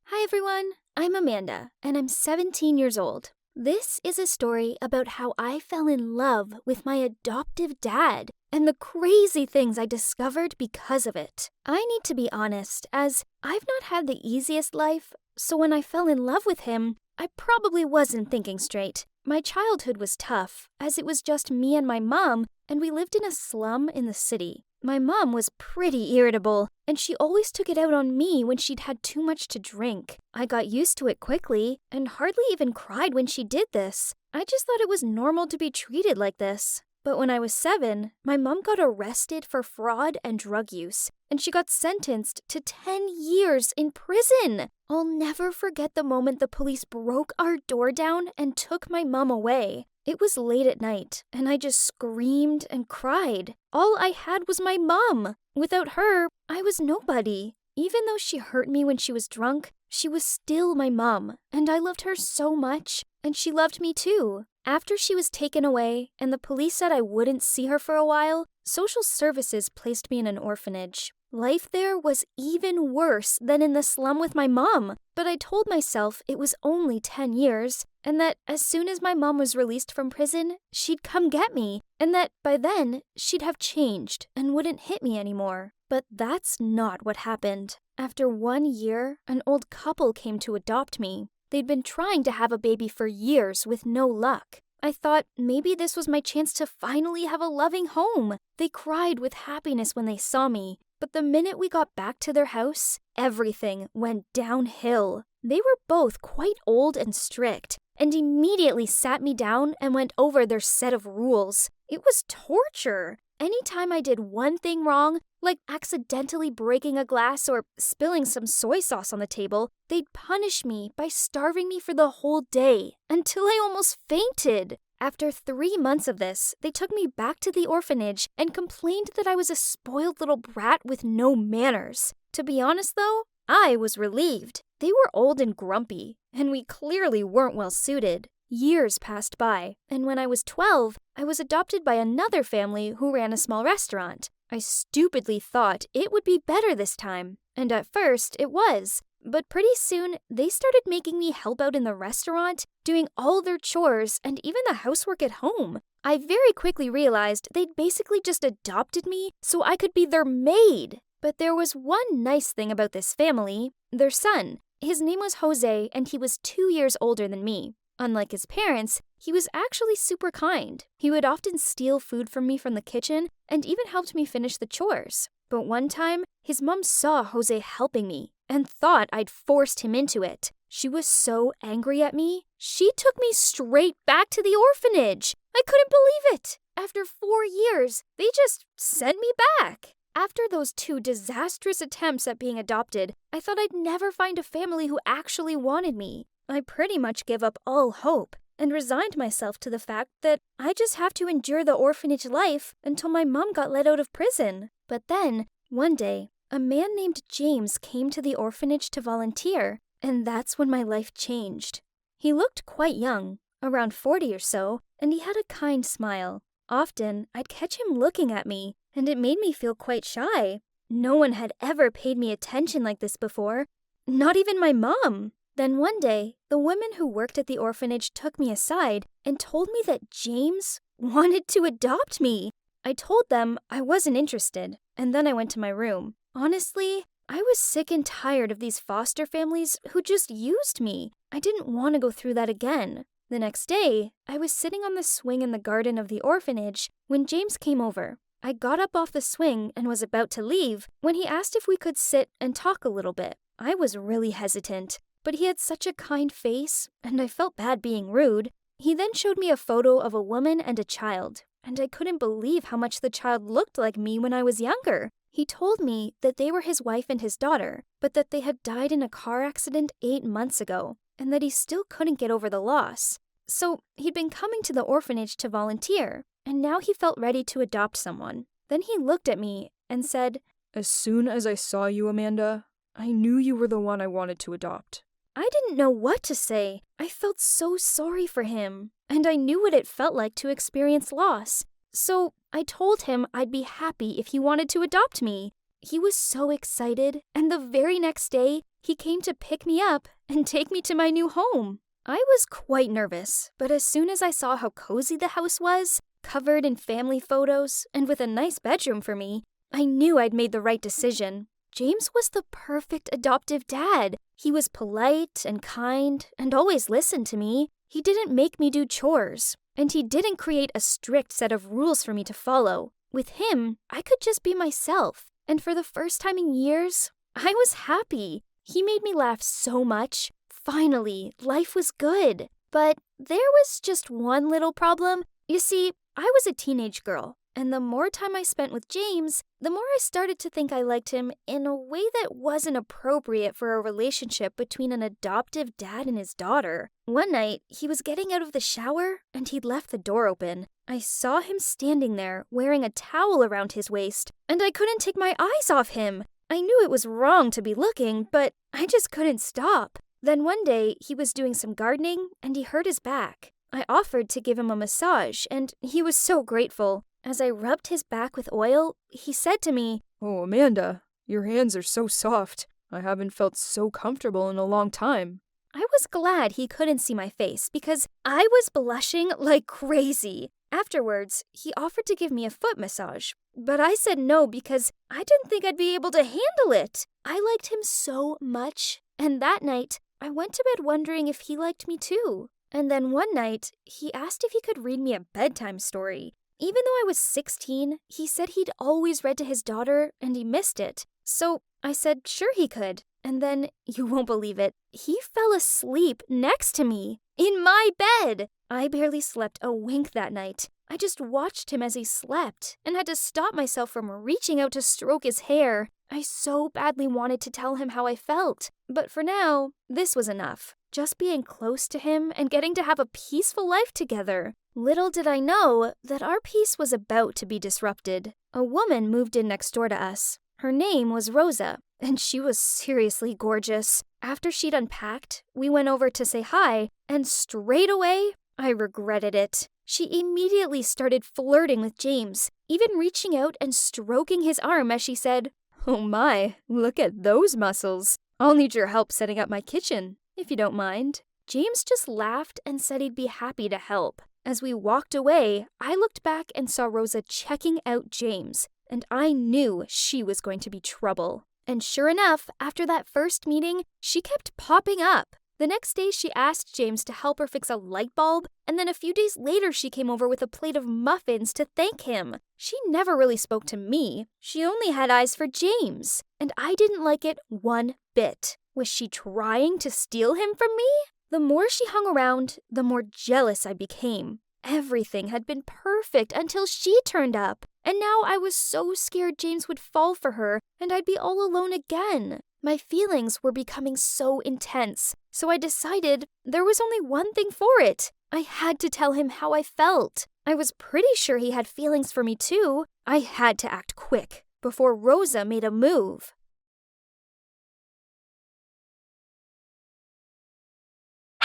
Hi everyone, I'm Amanda, and I'm 17 years old. This is a story about how I fell in love with my adoptive dad and the crazy things I discovered because of it. I need to be honest, as I've not had the easiest life, so when I fell in love with him, I probably wasn't thinking straight. My childhood was tough, as it was just me and my mom, and we lived in a slum in the city. My mom was pretty irritable, and she always took it out on me when she'd had too much to drink. I got used to it quickly, and hardly even cried when she did this. I just thought it was normal to be treated like this. But when I was 7, my mom got arrested for fraud and drug use, and she got sentenced to 10 years in prison. I'll never forget the moment the police broke our door down and took my mom away. It was late at night, and I just screamed and cried. All I had was my mom. Without her, I was nobody. Even though she hurt me when she was drunk, she was still my mom, and I loved her so much, and she loved me too. After she was taken away, and the police said I wouldn't see her for a while, social services placed me in an orphanage. Life there was even worse than in the slum with my mom, but I told myself it was only 10 years, and that as soon as my mom was released from prison, she'd come get me, and that by then, she'd have changed and wouldn't hit me anymore. But that's not what happened. After 1 year, an old couple came to adopt me. They'd been trying to have a baby for years with no luck. I thought maybe this was my chance to finally have a loving home. They cried with happiness when they saw me. But the minute we got back to their house, everything went downhill. They were both quite old and strict, and immediately sat me down and went over their set of rules. It was torture. Anytime I did one thing wrong, like accidentally breaking a glass or spilling some soy sauce on the table, they'd punish me by starving me for the whole day, until I almost fainted. After 3 months of this, they took me back to the orphanage and complained that I was a spoiled little brat with no manners. To be honest though, I was relieved. They were old and grumpy, and we clearly weren't well suited. Years passed by, and when I was 12, I was adopted by another family who ran a small restaurant. I stupidly thought it would be better this time, and at first it was. But pretty soon, they started making me help out in the restaurant, doing all their chores and even the housework at home. I very quickly realized they'd basically just adopted me so I could be their maid. But there was one nice thing about this family, their son. His name was Jose, and he was 2 years older than me. Unlike his parents, he was actually super kind. He would often steal food from me from the kitchen and even helped me finish the chores. But one time, his mom saw Jose helping me and thought I'd forced him into it. She was so angry at me, she took me straight back to the orphanage. I couldn't believe it. After 4 years, they just sent me back. After those 2 disastrous attempts at being adopted, I thought I'd never find a family who actually wanted me. I pretty much gave up all hope and resigned myself to the fact that I just have to endure the orphanage life until my mom got let out of prison. But then, one day, a man named James came to the orphanage to volunteer, and that's when my life changed. He looked quite young, around 40 or so, and he had a kind smile. Often, I'd catch him looking at me, and it made me feel quite shy. No one had ever paid me attention like this before, not even my mom. Then one day, the women who worked at the orphanage took me aside and told me that James wanted to adopt me. I told them I wasn't interested, and then I went to my room. Honestly, I was sick and tired of these foster families who just used me. I didn't want to go through that again. The next day, I was sitting on the swing in the garden of the orphanage when James came over. I got up off the swing and was about to leave when he asked if we could sit and talk a little bit. I was really hesitant, but he had such a kind face, and I felt bad being rude. He then showed me a photo of a woman and a child, and I couldn't believe how much the child looked like me when I was younger. He told me that they were his wife and his daughter, but that they had died in a car accident 8 months ago, and that he still couldn't get over the loss. So he'd been coming to the orphanage to volunteer, and now he felt ready to adopt someone. Then he looked at me and said, "As soon as I saw you, Amanda, I knew you were the one I wanted to adopt." I didn't know what to say. I felt so sorry for him, and I knew what it felt like to experience loss. So I told him I'd be happy if he wanted to adopt me. He was so excited, and the very next day, he came to pick me up and take me to my new home. I was quite nervous, but as soon as I saw how cozy the house was, covered in family photos, and with a nice bedroom for me, I knew I'd made the right decision. James was the perfect adoptive dad. He was polite and kind and always listened to me. He didn't make me do chores, and he didn't create a strict set of rules for me to follow. With him, I could just be myself, and for the first time in years, I was happy. He made me laugh so much. Finally, life was good. But there was just one little problem. You see, I was a teenage girl, And the more time I spent with James, the more I started to think I liked him in a way that wasn't appropriate for a relationship between an adoptive dad and his daughter. One night, he was getting out of the shower and he'd left the door open. I saw him standing there wearing a towel around his waist, and I couldn't take my eyes off him. I knew it was wrong to be looking, but I just couldn't stop. Then one day, he was doing some gardening and he hurt his back. I offered to give him a massage, and he was so grateful. As I rubbed his back with oil, he said to me, "Oh, Amanda, your hands are so soft. I haven't felt so comfortable in a long time." I was glad he couldn't see my face because I was blushing like crazy. Afterwards, he offered to give me a foot massage, but I said no because I didn't think I'd be able to handle it. I liked him so much, and that night, I went to bed wondering if he liked me too. And then one night, he asked if he could read me a bedtime story. Even though I was 16, he said he'd always read to his daughter and he missed it. So I said sure he could. And then, you won't believe it, he fell asleep next to me, in my bed. I barely slept a wink that night. I just watched him as he slept and had to stop myself from reaching out to stroke his hair. I so badly wanted to tell him how I felt. But for now, this was enough. Just being close to him and getting to have a peaceful life together. Little did I know that our peace was about to be disrupted. A woman moved in next door to us. Her name was Rosa, and she was seriously gorgeous. After she'd unpacked, we went over to say hi, and straight away, I regretted it. She immediately started flirting with James, even reaching out and stroking his arm as she said, "Oh my, look at those muscles. I'll need your help setting up my kitchen, if you don't mind." James just laughed and said he'd be happy to help. As we walked away, I looked back and saw Rosa checking out James, and I knew she was going to be trouble. And sure enough, after that first meeting, she kept popping up. The next day, she asked James to help her fix a light bulb, and then a few days later, she came over with a plate of muffins to thank him. She never really spoke to me. She only had eyes for James, and I didn't like it one bit. Was she trying to steal him from me? The more she hung around, the more jealous I became. Everything had been perfect until she turned up, and now I was so scared James would fall for her and I'd be all alone again. My feelings were becoming so intense, so I decided there was only one thing for it. I had to tell him how I felt. I was pretty sure he had feelings for me too. I had to act quick before Rosa made a move.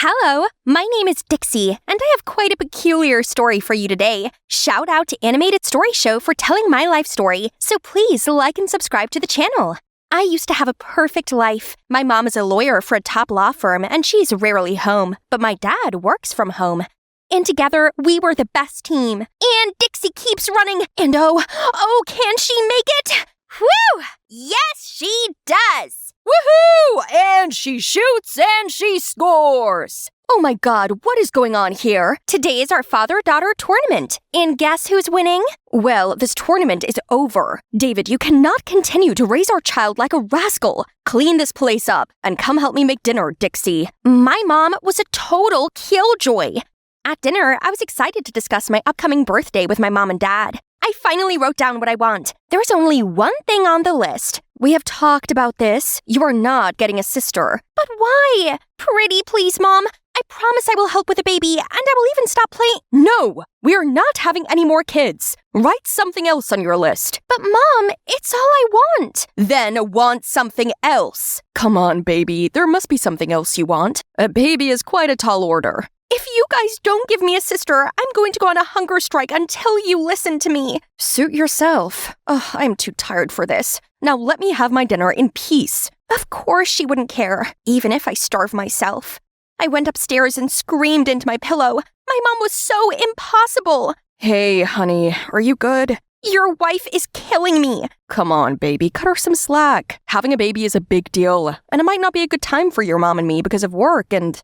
Hello, my name is Dixie, and I have quite a peculiar story for you today. Shout out to Animated Story Show for telling my life story, so please like and subscribe to the channel. I used to have a perfect life. My mom is a lawyer for a top law firm, and she's rarely home, but my dad works from home. And together, we were the best team. And Dixie keeps running, and oh, can she make it? Whew! Yes, she does! Woohoo! And she shoots and she scores! Oh my god, what is going on here? Today is our father-daughter tournament. And guess who's winning? Well, this tournament is over. David, you cannot continue to raise our child like a rascal. Clean this place up and come help me make dinner, Dixie. My mom was a total killjoy. At dinner, I was excited to discuss my upcoming birthday with my mom and dad. I finally wrote down what I want. There's only one thing on the list. We have talked about this. You are not getting a sister. But why? Pretty please, Mom. I promise I will help with the baby, and I will even stop playing. No, we are not having any more kids. Write something else on your list. But Mom, it's all I want. Then want something else. Come on, baby. There must be something else you want. A baby is quite a tall order. If you guys don't give me a sister, I'm going to go on a hunger strike until you listen to me. Suit yourself. I'm too tired for this. Now let me have my dinner in peace. Of course she wouldn't care, even if I starve myself. I went upstairs and screamed into my pillow. My mom was so impossible. Hey, honey, are you good? Your wife is killing me. Come on, baby, cut her some slack. Having a baby is a big deal, and it might not be a good time for your mom and me because of work and,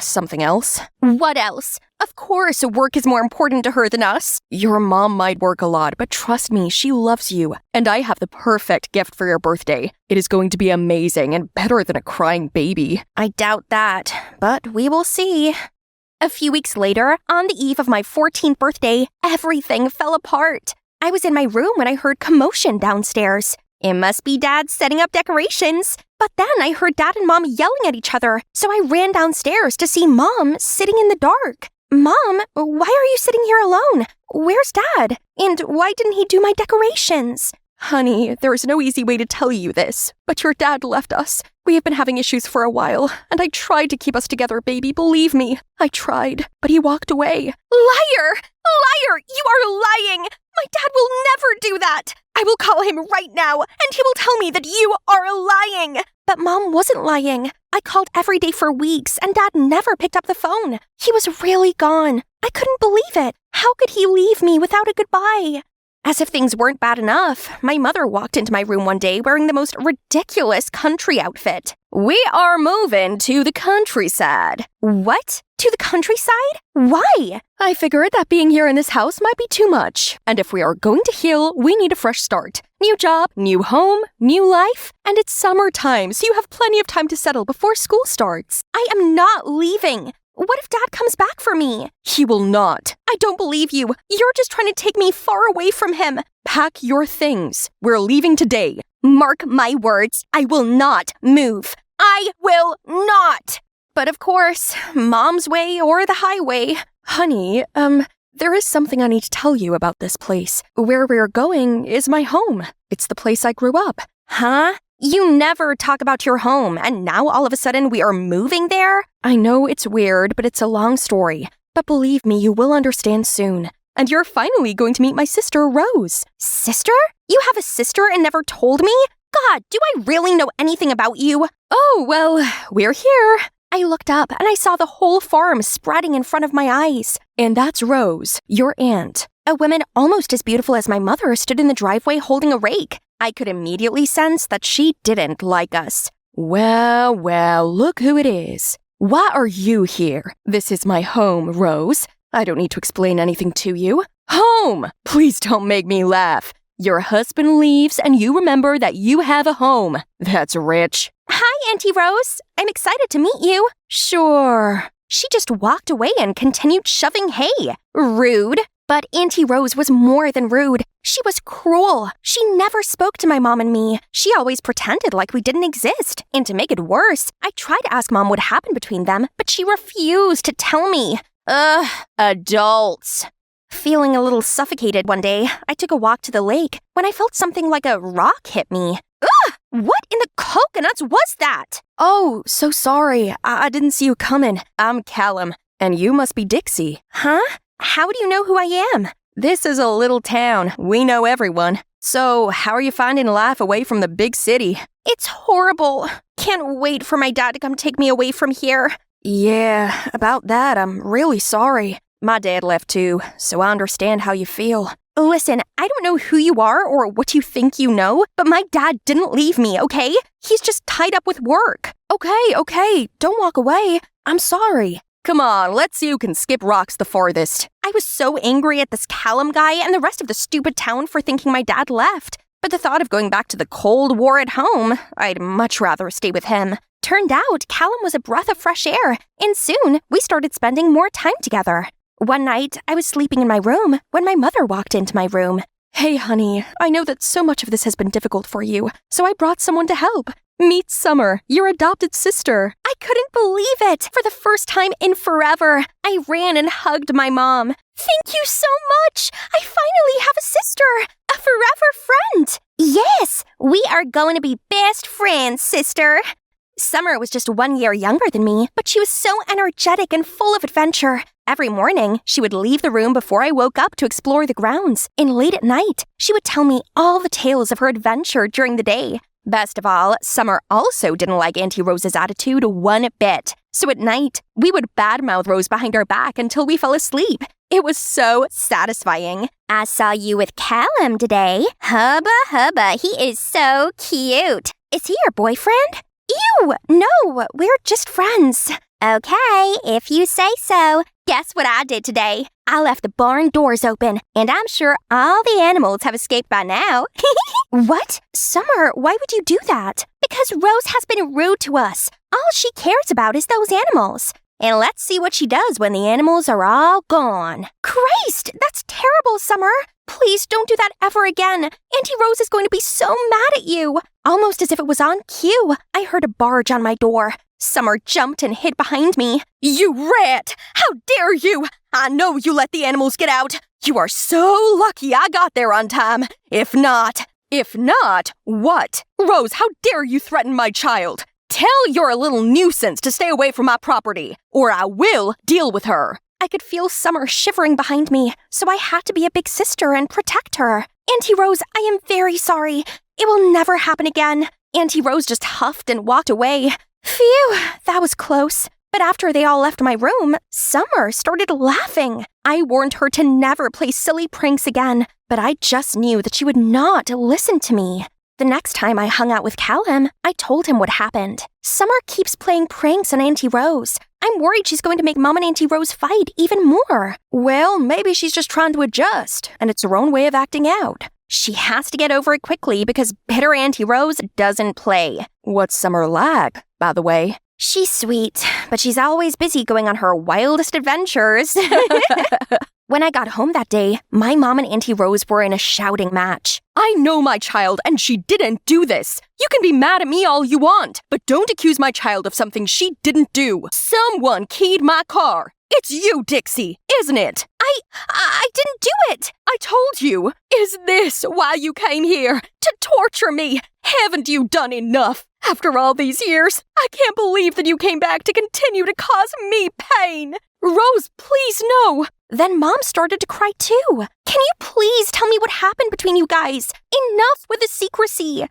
something else. What else? Of course, work is more important to her than us. Your mom might work a lot, but trust me, she loves you. And I have the perfect gift for your birthday. It is going to be amazing and better than a crying baby. I doubt that, but we will see. A few weeks later, on the eve of my 14th birthday, everything fell apart. I was in my room when I heard commotion downstairs. It must be Dad setting up decorations. But then I heard Dad and Mom yelling at each other, so I ran downstairs to see Mom sitting in the dark. Mom, why are you sitting here alone? Where's Dad? And why didn't he do my decorations? Honey, there is no easy way to tell you this, but your dad left us. We have been having issues for a while, and I tried to keep us together, baby, believe me. I tried, but he walked away. Liar! Liar! You are lying! My dad will never do that! I will call him right now, and he will tell me that you are lying! But Mom wasn't lying. I called every day for weeks, and Dad never picked up the phone. He was really gone. I couldn't believe it. How could he leave me without a goodbye? As if things weren't bad enough, my mother walked into my room one day wearing the most ridiculous country outfit. We are moving to the countryside. What? To the countryside? Why? I figured that being here in this house might be too much. And if we are going to heal, we need a fresh start. New job, new home, new life. And it's summertime, so you have plenty of time to settle before school starts. I am not leaving. What if Dad comes back for me? He will not. I don't believe you. You're just trying to take me far away from him. Pack your things. We're leaving today. Mark my words. I will not move. I will not. But of course, Mom's way or the highway. Honey, there is something I need to tell you about this place. Where we're going is my home. It's the place I grew up. Huh? You never talk about your home, and now all of a sudden we are moving there? I know it's weird, but it's a long story. But believe me, you will understand soon. And you're finally going to meet my sister, Rose. Sister? You have a sister and never told me? God, do I really know anything about you? Oh, well, we're here. I looked up and I saw the whole farm spreading in front of my eyes. And that's Rose, your aunt. A woman almost as beautiful as my mother stood in the driveway holding a rake. I could immediately sense that she didn't like us. Well, look who it is. Why are you here? This is my home, Rose. I don't need to explain anything to you. Home! Please don't make me laugh. Your husband leaves and you remember that you have a home. That's rich. Hi, Auntie Rose. I'm excited to meet you. Sure. She just walked away and continued shoving hay. Rude. But Auntie Rose was more than rude. She was cruel. She never spoke to my mom and me. She always pretended like we didn't exist. And to make it worse, I tried to ask Mom what happened between them, but she refused to tell me. Adults. Feeling a little suffocated one day, I took a walk to the lake when I felt something like a rock hit me. Ugh! What in the coconuts was that? Oh, so sorry. I didn't see you coming. I'm Callum, and you must be Dixie. Huh? How do you know who I am? This is a little town. We know everyone. So, how are you finding life away from the big city? It's horrible. Can't wait for my dad to come take me away from here. Yeah, about that, I'm really sorry. My dad left too, so I understand how you feel. Listen, I don't know who you are or what you think you know, but my dad didn't leave me, okay? He's just tied up with work. Okay, don't walk away. I'm sorry. Come on, let's see who can skip rocks the farthest. I was so angry at this Callum guy and the rest of the stupid town for thinking my dad left. But the thought of going back to the Cold War at home, I'd much rather stay with him. Turned out Callum was a breath of fresh air, and soon we started spending more time together. One night, I was sleeping in my room when my mother walked into my room. Hey, honey, I know that so much of this has been difficult for you, so I brought someone to help. Meet Summer, your adopted sister. I couldn't believe it. For the first time in forever, I ran and hugged my mom. Thank you so much. I finally have a sister, a forever friend. Yes, we are going to be best friends, sister. Summer was just 1 year younger than me, but she was so energetic and full of adventure. Every morning, she would leave the room before I woke up to explore the grounds, and late at night, she would tell me all the tales of her adventure during the day. Best of all, Summer also didn't like Auntie Rose's attitude one bit. So at night, we would badmouth Rose behind our back until we fell asleep. It was so satisfying. I saw you with Callum today. Hubba, he is so cute. Is he your boyfriend? Ew, no, we're just friends. Okay, if you say so. Guess what I did today? I left the barn doors open, and I'm sure all the animals have escaped by now. What? Summer, why would you do that? Because Rose has been rude to us. All she cares about is those animals. And let's see what she does when the animals are all gone. Christ, that's terrible, Summer. Please don't do that ever again. Auntie Rose is going to be so mad at you. Almost as if it was on cue, I heard a barge on my door. Summer jumped and hid behind me. You rat! How dare you! I know you let the animals get out. You are so lucky I got there on time. If not, what? Rose, how dare you threaten my child? Tell your little nuisance to stay away from my property, or I will deal with her. I could feel Summer shivering behind me, so I had to be a big sister and protect her. Auntie Rose, I am very sorry. It will never happen again. Auntie Rose just huffed and walked away. Phew, that was close. But after they all left my room, Summer started laughing. I warned her to never play silly pranks again, but I just knew that she would not listen to me. The next time I hung out with Callum, I told him what happened. Summer keeps playing pranks on Auntie Rose. I'm worried she's going to make Mom and Auntie Rose fight even more. Well, maybe she's just trying to adjust, and it's her own way of acting out. She has to get over it quickly because bitter Auntie Rose doesn't play. What's Summer like, by the way? She's sweet, but she's always busy going on her wildest adventures. When I got home that day, my mom and Auntie Rose were in a shouting match. I know my child, and she didn't do this. You can be mad at me all you want, but don't accuse my child of something she didn't do. Someone keyed my car. It's you, Dixie, isn't it? I didn't do it. I told you. Is this why you came here? To torture me? Haven't you done enough? After all these years, I can't believe that you came back to continue to cause me pain. Rose, please no. Then Mom started to cry too. Can you please tell me what happened between you guys? Enough with the secrecy.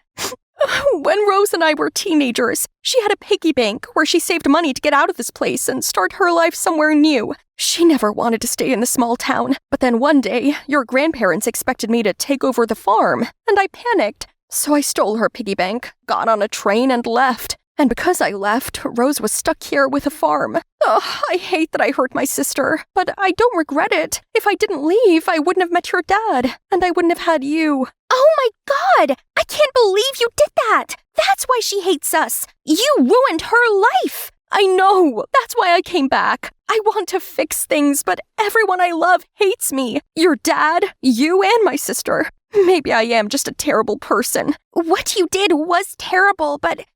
When Rose and I were teenagers, she had a piggy bank where she saved money to get out of this place and start her life somewhere new. She never wanted to stay in the small town, but then one day, your grandparents expected me to take over the farm, and I panicked. So I stole her piggy bank, got on a train, and left. And because I left, Rose was stuck here with a farm. Ugh, I hate that I hurt my sister, but I don't regret it. If I didn't leave, I wouldn't have met your dad, and I wouldn't have had you. Oh my God! I can't believe you did that! That's why she hates us! You ruined her life! I know! That's why I came back. I want to fix things, but everyone I love hates me. Your dad, you, and my sister. Maybe I am just a terrible person. What you did was terrible, but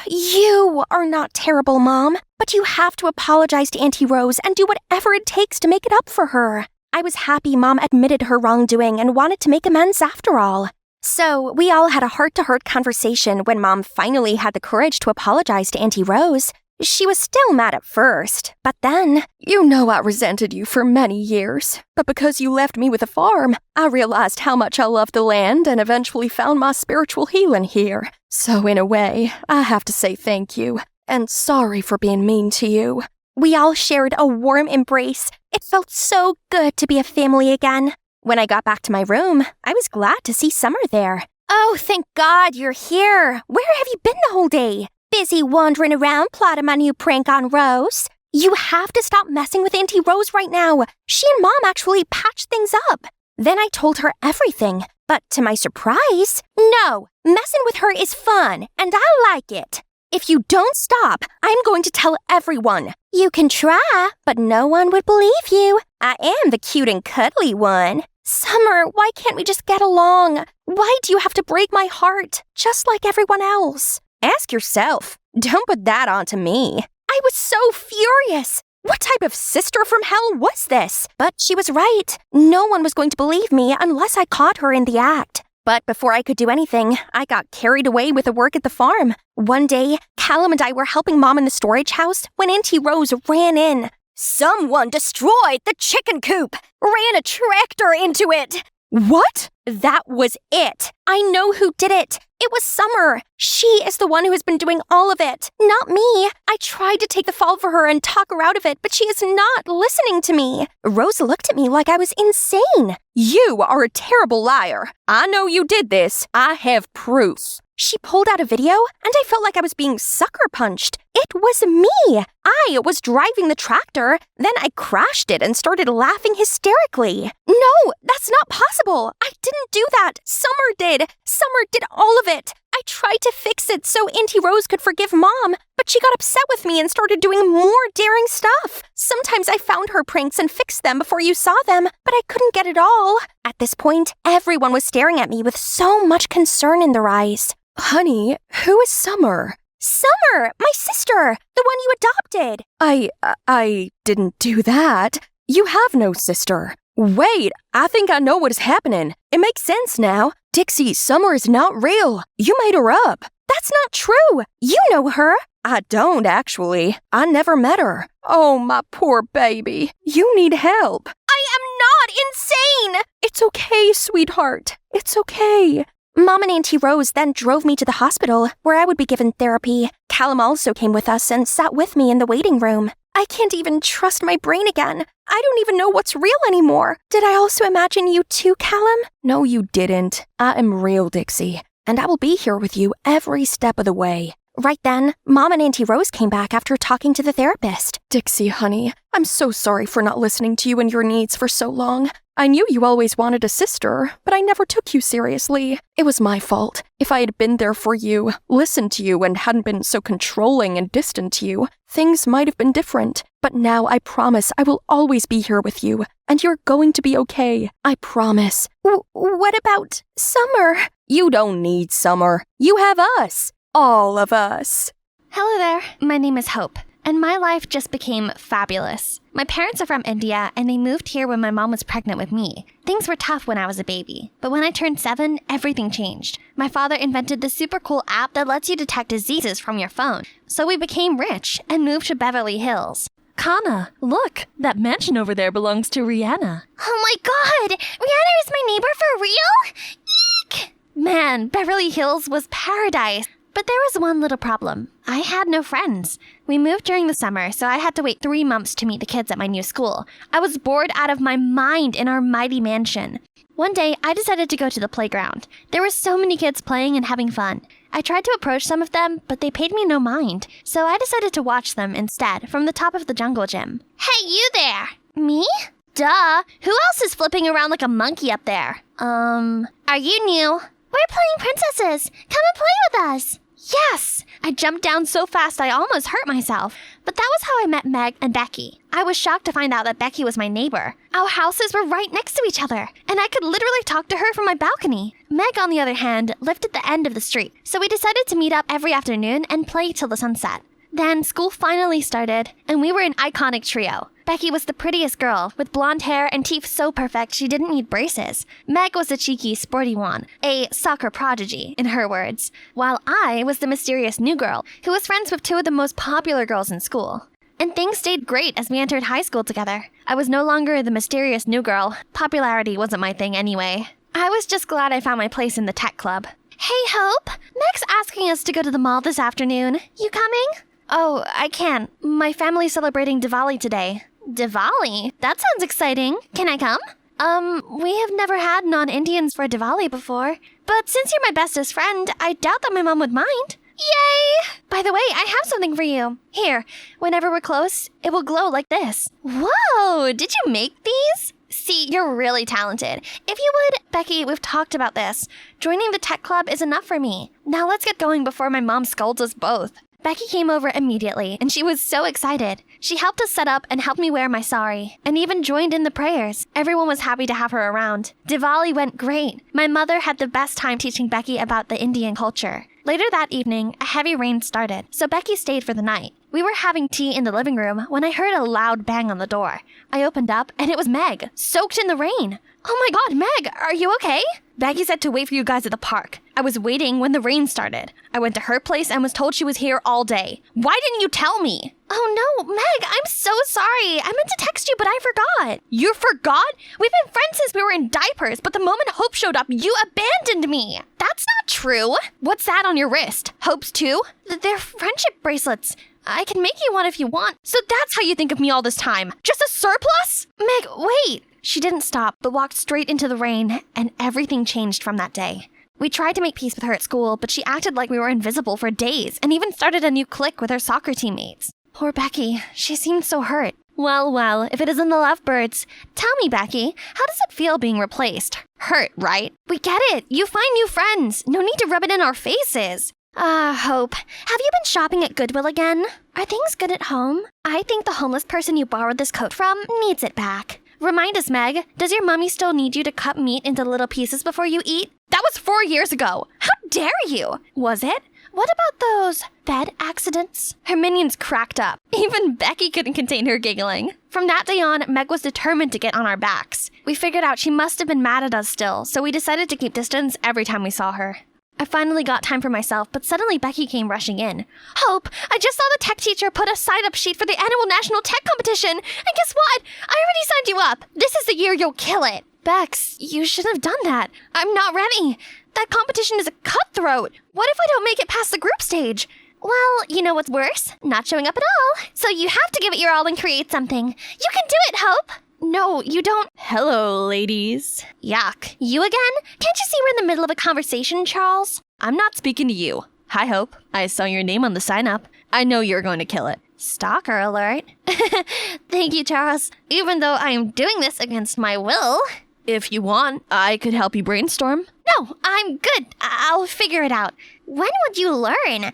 you are not terrible, Mom. But you have to apologize to Auntie Rose and do whatever it takes to make it up for her. I was happy Mom admitted her wrongdoing and wanted to make amends after all. So we all had a heart-to-heart conversation when Mom finally had the courage to apologize to Auntie Rose. She was still mad at first, but then, you know I resented you for many years. But because you left me with a farm, I realized how much I loved the land and eventually found my spiritual healing here. So in a way, I have to say thank you, and sorry for being mean to you. We all shared a warm embrace. It felt so good to be a family again. When I got back to my room, I was glad to see Summer there. Oh, thank God you're here. Where have you been the whole day? Busy wandering around plotting my new prank on Rose. You have to stop messing with Auntie Rose right now. She and Mom actually patched things up. Then I told her everything, but to my surprise, no, messing with her is fun, and I like it. If you don't stop, I'm going to tell everyone. You can try, but no one would believe you. I am the cute and cuddly one. Summer, why can't we just get along? Why do you have to break my heart, just like everyone else? Ask yourself. Don't put that onto me. I was so furious. What type of sister from hell was this? But she was right. No one was going to believe me unless I caught her in the act. But before I could do anything, I got carried away with the work at the farm. One day, Callum and I were helping Mom in the storage house when Auntie Rose ran in. Someone destroyed the chicken coop, ran a tractor into it. What? That was it. I know who did it. It was Summer. She is the one who has been doing all of it, not me. I tried to take the fall for her and talk her out of it, but she is not listening to me. Rose looked at me like I was insane. You are a terrible liar. I know you did this. I have proof. She pulled out a video, and I felt like I was being sucker punched. It was me. I was driving the tractor, then I crashed it and started laughing hysterically. No, that's not possible. I didn't do that. Summer did. Summer did all of it. I tried to fix it so Auntie Rose could forgive Mom, but she got upset with me and started doing more daring stuff. Sometimes I found her pranks and fixed them before you saw them, but I couldn't get it all. At this point, everyone was staring at me with so much concern in their eyes. Honey, who is Summer? Summer, my sister, the one you adopted. I didn't do that. You have no sister. Wait, I think I know what is happening. It makes sense now. Dixie, Summer is not real. You made her up. That's not true. You know her. I don't, actually. I never met her. Oh, my poor baby. You need help. I am not insane. It's okay, sweetheart. It's okay. Mom and Auntie Rose then drove me to the hospital, where I would be given therapy. Callum also came with us and sat with me in the waiting room. I can't even trust my brain again. I don't even know what's real anymore. Did I also imagine you too, Callum? No, you didn't. I am real, Dixie, and I will be here with you every step of the way. Right then, Mom and Auntie Rose came back after talking to the therapist. Dixie, honey, I'm so sorry for not listening to you and your needs for so long. I knew you always wanted a sister, but I never took you seriously. It was my fault. If I had been there for you, listened to you, and hadn't been so controlling and distant to you, things might have been different. But now I promise I will always be here with you, and you're going to be okay. I promise. What about Summer? You don't need Summer. You have us. All of us. Hello there, my name is Hope, and my life just became fabulous. My parents are from India, and they moved here when my mom was pregnant with me. Things were tough when I was a baby, but when I turned 7, everything changed. My father invented this super cool app that lets you detect diseases from your phone, so we became rich and moved to Beverly Hills. Kana, look, that mansion over there belongs to Rihanna. Oh my god! Rihanna is my neighbor for real? Eek! Man, Beverly Hills was paradise. But there was one little problem. I had no friends. We moved during the summer, so I had to wait 3 months to meet the kids at my new school. I was bored out of my mind in our mighty mansion. One day, I decided to go to the playground. There were so many kids playing and having fun. I tried to approach some of them, but they paid me no mind. So I decided to watch them instead from the top of the jungle gym. Hey, you there! Me? Duh! Who else is flipping around like a monkey up there? Are you new? We're playing princesses. Come and play with us. Yes! I jumped down so fast I almost hurt myself. But that was how I met Meg and Becky. I was shocked to find out that Becky was my neighbor. Our houses were right next to each other, and I could literally talk to her from my balcony. Meg, on the other hand, lived at the end of the street, so we decided to meet up every afternoon and play till the sunset. Then school finally started, and we were an iconic trio. Becky was the prettiest girl, with blonde hair and teeth so perfect she didn't need braces. Meg was the cheeky, sporty one, a soccer prodigy, in her words, while I was the mysterious new girl, who was friends with 2 of the most popular girls in school. And things stayed great as we entered high school together. I was no longer the mysterious new girl. Popularity wasn't my thing anyway. I was just glad I found my place in the tech club. Hey, Hope! Meg's asking us to go to the mall this afternoon. You coming? Oh, I can't. My family's celebrating Diwali today. Diwali? That sounds exciting. Can I come? We have never had non-Indians for Diwali before. But since you're my bestest friend, I doubt that my mom would mind. Yay! By the way, I have something for you. Here, whenever we're close, it will glow like this. Whoa! Did you make these? See, you're really talented. If you would, Becky, we've talked about this. Joining the tech club is enough for me. Now let's get going before my mom scolds us both. Becky came over immediately, and she was so excited. She helped us set up and helped me wear my sari, and even joined in the prayers. Everyone was happy to have her around. Diwali went great. My mother had the best time teaching Becky about the Indian culture. Later that evening, a heavy rain started, so Becky stayed for the night. We were having tea in the living room when I heard a loud bang on the door. I opened up, and it was Meg, soaked in the rain. Oh my god, Meg, are you okay? Becky said to wait for you guys at the park. I was waiting when the rain started. I went to her place and was told she was here all day. Why didn't you tell me? Oh no, Meg, I'm so sorry. I meant to text you, but I forgot. You forgot? We've been friends since we were in diapers, but the moment Hope showed up, you abandoned me. That's not true. What's that on your wrist? Hope's too? They're friendship bracelets. I can make you one if you want. So that's how you think of me all this time. Just a surplus? Meg, wait. She didn't stop, but walked straight into the rain, and everything changed from that day. We tried to make peace with her at school, but she acted like we were invisible for days and even started a new clique with her soccer teammates. Poor Becky, she seemed so hurt. Well, if it isn't the lovebirds. Tell me, Becky, how does it feel being replaced? Hurt, right? We get it. You find new friends. No need to rub it in our faces. Hope, have you been shopping at Goodwill again? Are things good at home? I think the homeless person you borrowed this coat from needs it back. Remind us, Meg, does your mommy still need you to cut meat into little pieces before you eat? That was 4 years ago. How dare you? Was it? What about those bed accidents? Her minions cracked up. Even Becky couldn't contain her giggling. From that day on, Meg was determined to get on our backs. We figured out she must have been mad at us still, so we decided to keep distance every time we saw her. I finally got time for myself, but suddenly Becky came rushing in. Hope, I just saw the tech teacher put a sign-up sheet for the annual national tech competition, and guess what? I already signed you up. This is the year you'll kill it. Bex, you shouldn't have done that. I'm not ready. That competition is a cutthroat. What if I don't make it past the group stage? Well, you know what's worse? Not showing up at all. So you have to give it your all and create something. You can do it, Hope. No, you don't. Hello, ladies. Yuck. You again? Can't you see we're in the middle of a conversation, Charles? I'm not speaking to you. Hi, Hope. I saw your name on the sign-up. I know you're going to kill it. Stalker alert. Thank you, Charles. Even though I am doing this against my will. If you want, I could help you brainstorm. No, I'm good. I'll figure it out. When would you learn? Even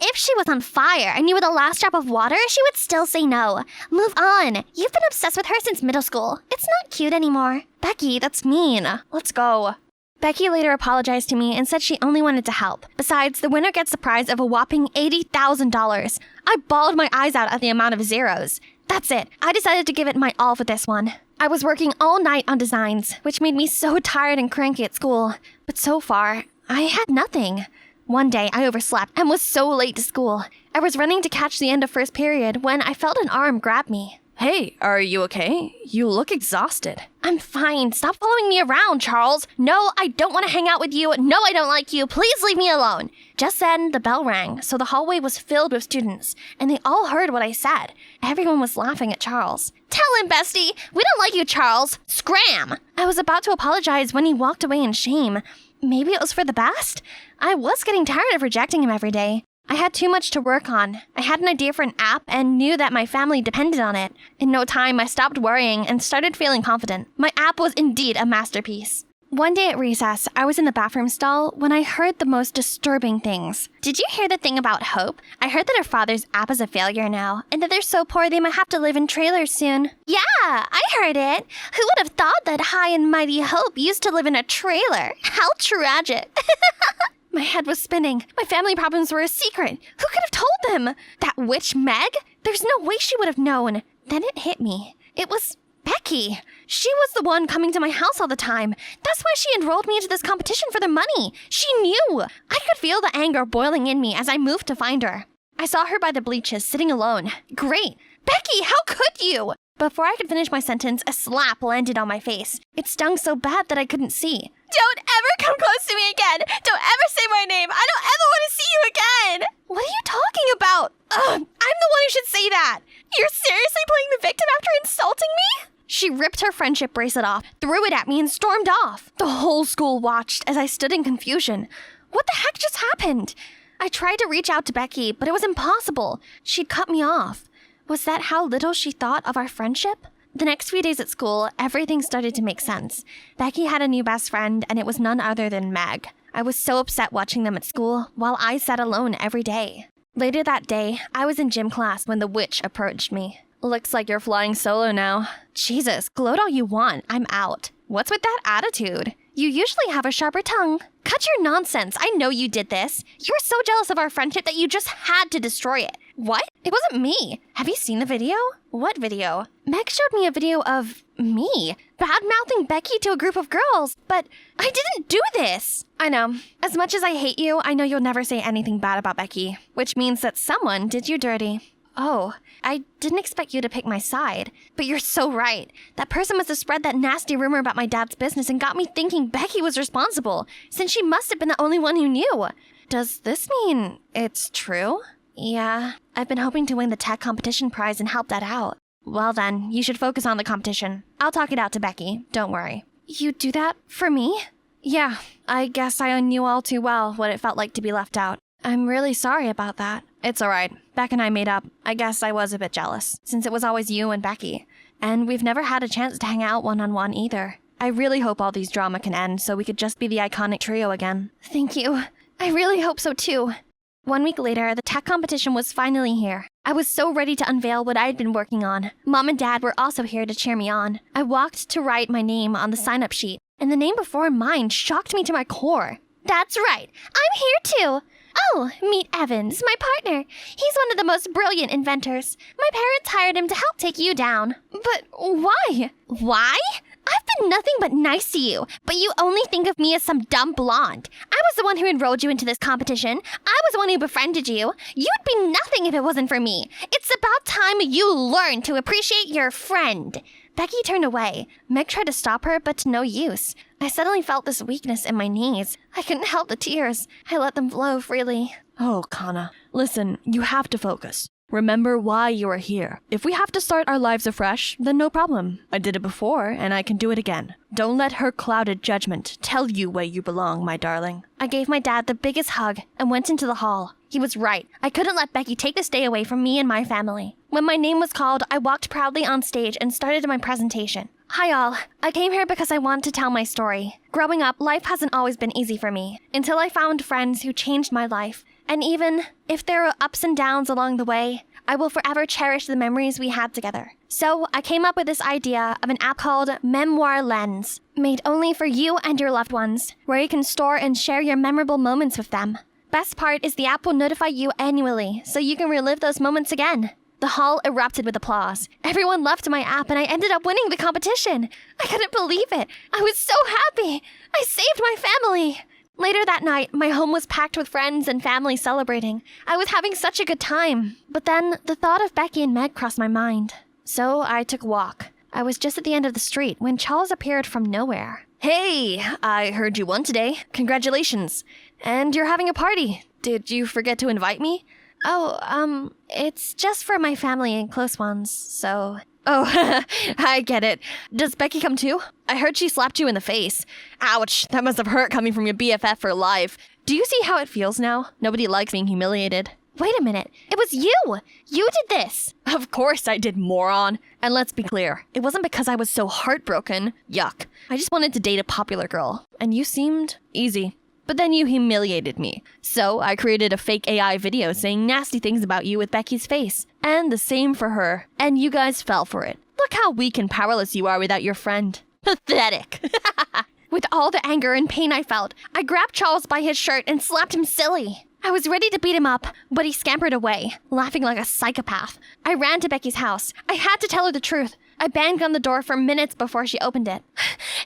if she was on fire and you were the last drop of water, she would still say no. Move on. You've been obsessed with her since middle school. It's not cute anymore. Becky, that's mean. Let's go. Becky later apologized to me and said she only wanted to help. Besides, the winner gets the prize of a whopping $80,000. I bawled my eyes out at the amount of zeros. That's it. I decided to give it my all for this one. I was working all night on designs, which made me so tired and cranky at school. But so far, I had nothing. One day, I overslept and was so late to school. I was running to catch the end of first period when I felt an arm grab me. Hey, are you okay? You look exhausted. I'm fine. Stop following me around, Charles. No, I don't want to hang out with you. No, I don't like you. Please leave me alone. Just then, the bell rang, so the hallway was filled with students, and they all heard what I said. Everyone was laughing at Charles. Tell him, bestie. We don't like you, Charles. Scram! I was about to apologize when he walked away in shame. Maybe it was for the best? I was getting tired of rejecting him every day. I had too much to work on. I had an idea for an app and knew that my family depended on it. In no time, I stopped worrying and started feeling confident. My app was indeed a masterpiece. One day at recess, I was in the bathroom stall when I heard the most disturbing things. Did you hear the thing about Hope? I heard that her father's app is a failure now, and that they're so poor they might have to live in trailers soon. Yeah, I heard it. Who would have thought that high and mighty Hope used to live in a trailer? How tragic. My head was spinning. My family problems were a secret. Who could have told them? That witch Meg? There's no way she would have known. Then it hit me. It was Becky. She was the one coming to my house all the time. That's why she enrolled me into this competition for the money. She knew. I could feel the anger boiling in me as I moved to find her. I saw her by the bleachers, sitting alone. Great. Becky, how could you? Before I could finish my sentence, a slap landed on my face. It stung so bad that I couldn't see. Don't ever come close to me again! Don't ever say my name! I don't ever want to see you again! What are you talking about? Ugh, I'm the one who should say that! You're seriously playing the victim after insulting me? She ripped her friendship bracelet off, threw it at me, and stormed off. The whole school watched as I stood in confusion. What the heck just happened? I tried to reach out to Becky, but it was impossible. She'd cut me off. Was that how little she thought of our friendship? The next few days at school, everything started to make sense. Becky had a new best friend, and it was none other than Meg. I was so upset watching them at school, while I sat alone every day. Later that day, I was in gym class when the witch approached me. Looks like you're flying solo now. Jesus, gloat all you want. I'm out. What's with that attitude? You usually have a sharper tongue. Cut your nonsense. I know you did this. You were so jealous of our friendship that you just had to destroy it. What? It wasn't me. Have you seen the video? What video? Meg showed me a video of me bad-mouthing Becky to a group of girls, but I didn't do this. I know. As much as I hate you, I know you'll never say anything bad about Becky, which means that someone did you dirty. Oh, I didn't expect you to pick my side, but you're so right. That person must have spread that nasty rumor about my dad's business and got me thinking Becky was responsible, since she must have been the only one who knew. Does this mean it's true? Yeah, I've been hoping to win the tech competition prize and help that out. Well then, you should focus on the competition. I'll talk it out to Becky, don't worry. You do that for me? Yeah, I guess I knew all too well what it felt like to be left out. I'm really sorry about that. It's alright. Beck and I made up. I guess I was a bit jealous, since it was always you and Becky. And we've never had a chance to hang out one-on-one either. I really hope all these drama can end so we could just be the iconic trio again. Thank you. I really hope so too. 1 week later, the tech competition was finally here. I was so ready to unveil what I'd been working on. Mom and Dad were also here to cheer me on. I walked to write my name on the sign-up sheet, and the name before mine shocked me to my core. That's right. I'm here too. Oh, meet Evans, my partner. He's one of the most brilliant inventors. My parents hired him to help take you down. But why? Why? I've been nothing but nice to you, but you only think of me as some dumb blonde. I was the one who enrolled you into this competition. I was the one who befriended you. You'd be nothing if it wasn't for me. It's about time you learn to appreciate your friend. Becky turned away. Meg tried to stop her, but to no use. I suddenly felt this weakness in my knees. I couldn't help the tears. I let them flow freely. Oh, Kana, listen, you have to focus. Remember why you are here. If we have to start our lives afresh, then no problem. I did it before, and I can do it again. Don't let her clouded judgment tell you where you belong, my darling. I gave my dad the biggest hug and went into the hall. He was right. I couldn't let Becky take this day away from me and my family. When my name was called, I walked proudly on stage and started my presentation. Hi all. I came here because I want to tell my story. Growing up, life hasn't always been easy for me, until I found friends who changed my life. And even if there were ups and downs along the way, I will forever cherish the memories we had together. So I came up with this idea of an app called Memoir Lens, made only for you and your loved ones, where you can store and share your memorable moments with them. Best part is the app will notify you annually, so you can relive those moments again. The hall erupted with applause. Everyone loved my app, and I ended up winning the competition. I couldn't believe it. I was so happy. I saved my family. Later that night, my home was packed with friends and family celebrating. I was having such a good time. But then, the thought of Becky and Meg crossed my mind. So I took a walk. I was just at the end of the street when Charles appeared from nowhere. Hey, I heard you won today. Congratulations. And you're having a party. Did you forget to invite me? Oh, it's just for my family and close ones, so... Oh, I get it. Does Becky come too? I heard she slapped you in the face. Ouch, that must have hurt coming from your BFF for life. Do you see how it feels now? Nobody likes being humiliated. Wait a minute, it was you! You did this! Of course I did, moron. And let's be clear, it wasn't because I was so heartbroken. Yuck. I just wanted to date a popular girl, and you seemed easy. But then you humiliated me. So I created a fake AI video saying nasty things about you with Becky's face. And the same for her. And you guys fell for it. Look how weak and powerless you are without your friend. Pathetic. With all the anger and pain I felt, I grabbed Charles by his shirt and slapped him silly. I was ready to beat him up, but he scampered away, laughing like a psychopath. I ran to Becky's house. I had to tell her the truth. I banged on the door for minutes before she opened it.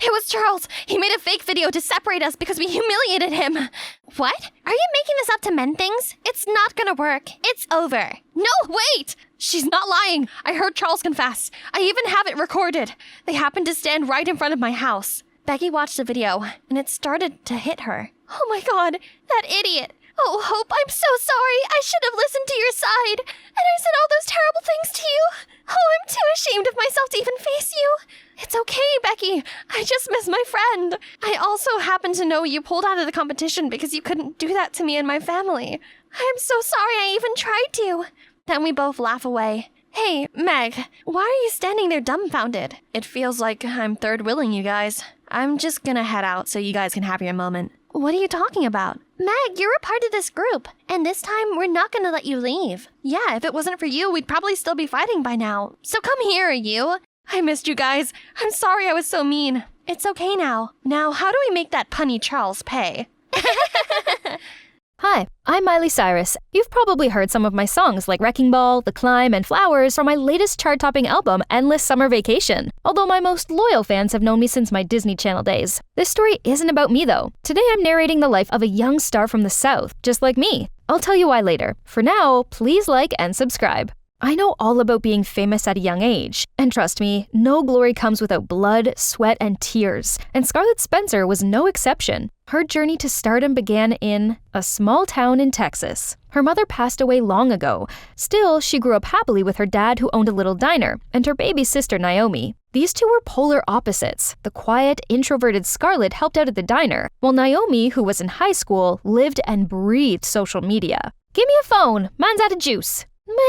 It was Charles. He made a fake video to separate us because we humiliated him. What? Are you making this up to mend things? It's not gonna work. It's over. No, wait! She's not lying. I heard Charles confess. I even have it recorded. They happened to stand right in front of my house. Becky watched the video, and it started to hit her. Oh my god, that idiot. Oh, Hope, I'm so sorry. I should have listened to your side. And I said all those terrible things to you. Oh, I'm too ashamed of myself to even face you. It's okay, Becky. I just miss my friend. I also happen to know you pulled out of the competition because you couldn't do that to me and my family. I'm so sorry I even tried to. Then we both laugh away. Hey, Meg, why are you standing there dumbfounded? It feels like I'm third wheeling you guys. I'm just gonna head out so you guys can have your moment. What are you talking about? Meg, you're a part of this group, and this time we're not gonna let you leave. Yeah, if it wasn't for you, we'd probably still be fighting by now. So come here, you. I missed you guys. I'm sorry I was so mean. It's okay now. Now, how do we make that punny Charles pay? Hi, I'm Miley Cyrus. You've probably heard some of my songs like Wrecking Ball, The Climb, and Flowers from my latest chart-topping album, Endless Summer Vacation. Although my most loyal fans have known me since my Disney Channel days. This story isn't about me though. Today I'm narrating the life of a young star from the South, just like me. I'll tell you why later. For now, please like and subscribe. I know all about being famous at a young age, and trust me, no glory comes without blood, sweat, and tears, and Scarlet Spencer was no exception. Her journey to stardom began in a small town in Texas. Her mother passed away long ago. Still, she grew up happily with her dad who owned a little diner, and her baby sister Naomi. These two were polar opposites. The quiet, introverted Scarlet helped out at the diner, while Naomi, who was in high school, lived and breathed social media. "Give me a phone. Mine's out of juice."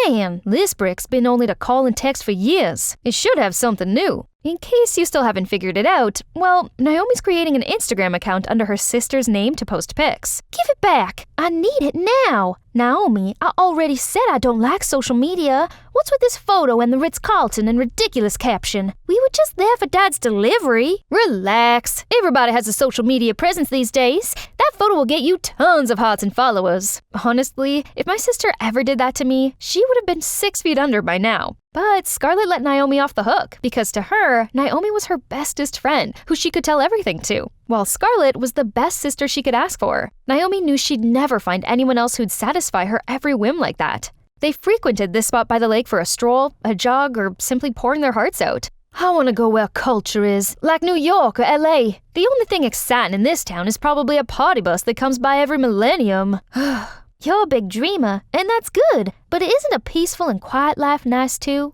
"Man, this brick's been only to call and text for years. It should have something new." In case you still haven't figured it out, well, Naomi's creating an Instagram account under her sister's name to post pics. "Give it back. I need it now." "Naomi, I already said I don't like social media. What's with this photo and the Ritz-Carlton and ridiculous caption? We were just there for Dad's delivery." "Relax. Everybody has a social media presence these days. That photo will get you tons of hearts and followers." Honestly, if my sister ever did that to me, she would have been 6 feet under by now. But Scarlet let Naomi off the hook, because to her, Naomi was her bestest friend, who she could tell everything to, while Scarlet was the best sister she could ask for. Naomi knew she'd never find anyone else who'd satisfy her every whim like that. They frequented this spot by the lake for a stroll, a jog, or simply pouring their hearts out. "I want to go where culture is, like New York or LA. The only thing exciting in this town is probably a party bus that comes by every millennium." "You're a big dreamer, and that's good, but isn't a peaceful and quiet life nice too?"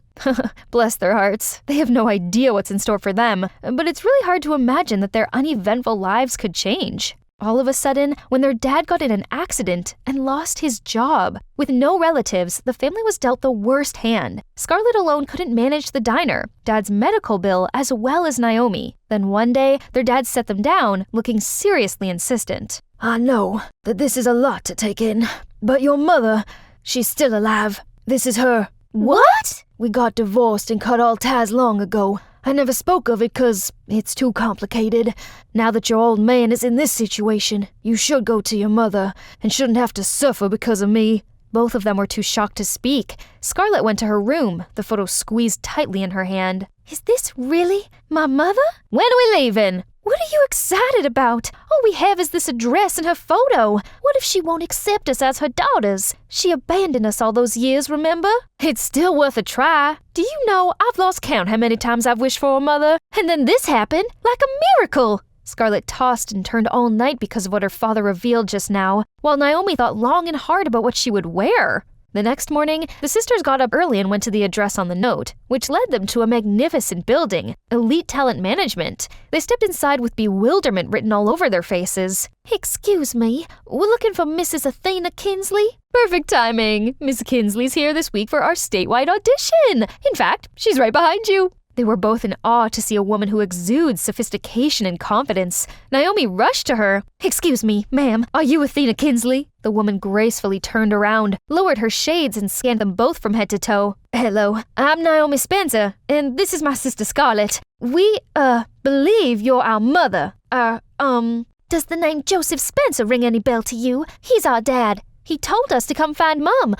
Bless their hearts. They have no idea what's in store for them, but it's really hard to imagine that their uneventful lives could change. All of a sudden, when their dad got in an accident and lost his job. With no relatives, the family was dealt the worst hand. Scarlet alone couldn't manage the diner, Dad's medical bill, as well as Naomi. Then one day, their dad set them down, looking seriously insistent. "I know that this is a lot to take in, but your mother, she's still alive. This is her." "What?" "We got divorced and cut all ties long ago. I never spoke of it 'cause it's too complicated. Now that your old man is in this situation, you should go to your mother and shouldn't have to suffer because of me." Both of them were too shocked to speak. Scarlet went to her room, the photo squeezed tightly in her hand. "Is this really my mother? When are we leaving?" "What are you excited about? All we have is this address and her photo. What if she won't accept us as her daughters? She abandoned us all those years, remember? It's still worth a try. Do you know, I've lost count how many times I've wished for a mother, and then this happened, like a miracle." Scarlet tossed and turned all night because of what her father revealed just now, while Naomi thought long and hard about what she would wear. The next morning, the sisters got up early and went to the address on the note, which led them to a magnificent building, Elite Talent Management. They stepped inside with bewilderment written all over their faces. "Excuse me, we're looking for Mrs. Athena Kinsley." "Perfect timing. Miss Kinsley's here this week for our statewide audition. In fact, she's right behind you." They were both in awe to see a woman who exudes sophistication and confidence. Naomi rushed to her. "Excuse me, ma'am, are you Athena Kinsley?" The woman gracefully turned around, lowered her shades, and scanned them both from head to toe. "Hello, I'm Naomi Spencer, and this is my sister Scarlet. We, believe you're our mother. Does the name Joseph Spencer ring any bell to you? He's our dad. He told us to come find Mom.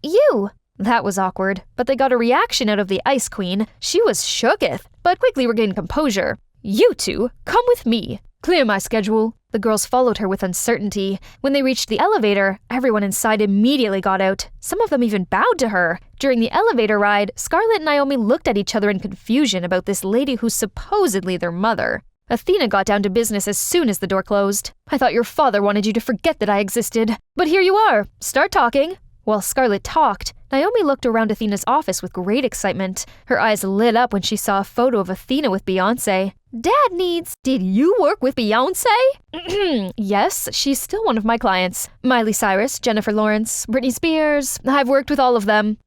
You." That was awkward, but they got a reaction out of the Ice Queen. She was shooketh, but quickly regained composure. "You two, come with me. Clear my schedule." The girls followed her with uncertainty. When they reached the elevator, everyone inside immediately got out. Some of them even bowed to her. During the elevator ride, Scarlet and Naomi looked at each other in confusion about this lady who's supposedly their mother. Athena got down to business as soon as the door closed. "I thought your father wanted you to forget that I existed. But here you are. Start talking." While Scarlet talked, Naomi looked around Athena's office with great excitement. Her eyes lit up when she saw a photo of Athena with Beyoncé. "Dad needs—" "Did you work with Beyoncé?" "Yes, she's still one of my clients. Miley Cyrus, Jennifer Lawrence, Britney Spears. I've worked with all of them."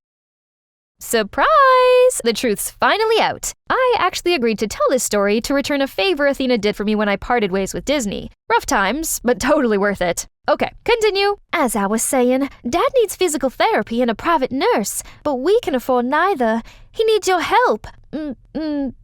Surprise! The truth's finally out. I actually agreed to tell this story to return a favor Athena did for me when I parted ways with Disney. Rough times, but totally worth it. Okay, continue. "As I was saying, Dad needs physical therapy and a private nurse, but we can afford neither. He needs your help.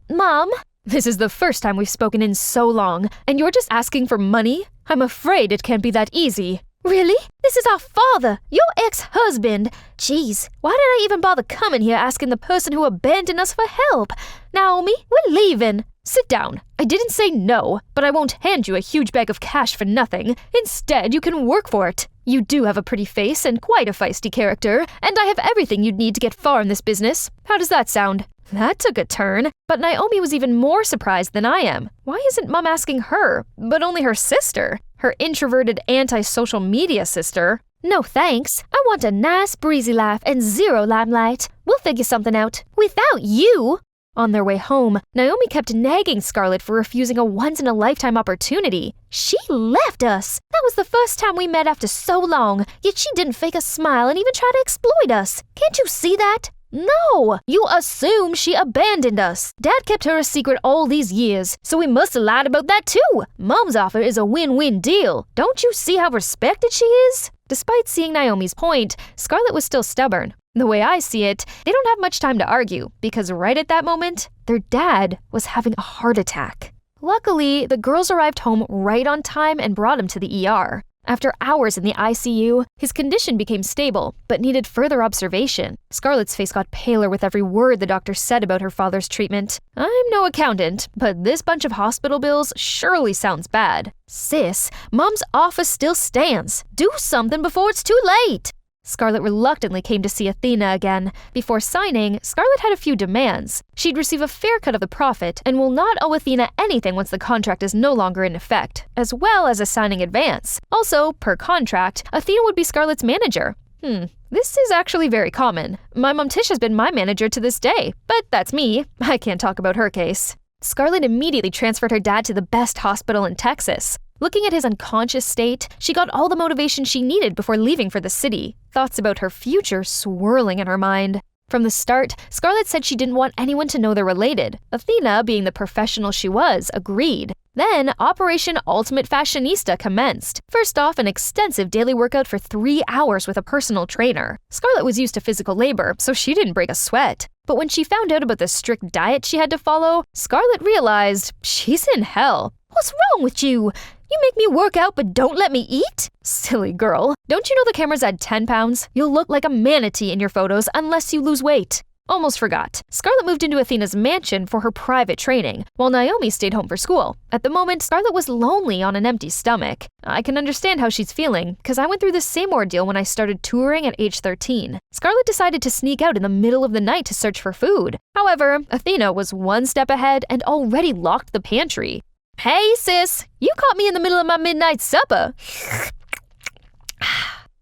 Mom?" "This is the first time we've spoken in so long, and you're just asking for money? I'm afraid it can't be that easy." "Really? This is our father, your ex-husband. Jeez, why did I even bother coming here asking the person who abandoned us for help? Naomi, we're leaving." "Sit down. I didn't say no, but I won't hand you a huge bag of cash for nothing. Instead, you can work for it. You do have a pretty face and quite a feisty character, and I have everything you'd need to get far in this business. How does that sound?" That took a turn, but Naomi was even more surprised than I am. Why isn't Mom asking her, but only her sister? Her introverted anti-social media sister? "No thanks. I want a nice breezy life and zero limelight. We'll figure something out. Without you." On their way home, Naomi kept nagging Scarlet for refusing a once-in-a-lifetime opportunity. She left us. That was the first time we met after so long, yet she didn't fake a smile and even try to exploit us. Can't you see that? No, you assume she abandoned us. Dad kept her a secret all these years, so we must have lied about that too. Mom's offer is a win-win deal. Don't you see how respected she is? Despite seeing Naomi's point, Scarlet was still stubborn. The way I see it, they don't have much time to argue, because right at that moment, their dad was having a heart attack. Luckily, the girls arrived home right on time and brought him to the ER. After hours in the ICU, his condition became stable, but needed further observation. Scarlet's face got paler with every word the doctor said about her father's treatment. I'm no accountant, but this bunch of hospital bills surely sounds bad. Sis, Mom's offer still stands. Do something before it's too late. Scarlet reluctantly came to see Athena again. Before signing, Scarlet had a few demands. She'd receive a fair cut of the profit and will not owe Athena anything once the contract is no longer in effect, as well as a signing advance. Also, per contract, Athena would be Scarlet's manager. This is actually very common. My mom Tish has been my manager to this day, but that's me. I can't talk about her case. Scarlet immediately transferred her dad to the best hospital in Texas. Looking at his unconscious state, she got all the motivation she needed before leaving for the city, thoughts about her future swirling in her mind. From the start, Scarlet said she didn't want anyone to know they're related. Athena, being the professional she was, agreed. Then, Operation Ultimate Fashionista commenced. First off, an extensive daily workout for 3 hours with a personal trainer. Scarlet was used to physical labor, so she didn't break a sweat. But when she found out about the strict diet she had to follow, Scarlet realized she's in hell. What's wrong with you? You make me work out but don't let me eat? Silly girl. Don't you know the camera's at 10 pounds? You'll look like a manatee in your photos unless you lose weight. Almost forgot. Scarlet moved into Athena's mansion for her private training, while Naomi stayed home for school. At the moment, Scarlet was lonely on an empty stomach. I can understand how she's feeling, because I went through the same ordeal when I started touring at age 13. Scarlet decided to sneak out in the middle of the night to search for food. However, Athena was one step ahead and already locked the pantry. Hey, sis, you caught me in the middle of my midnight supper.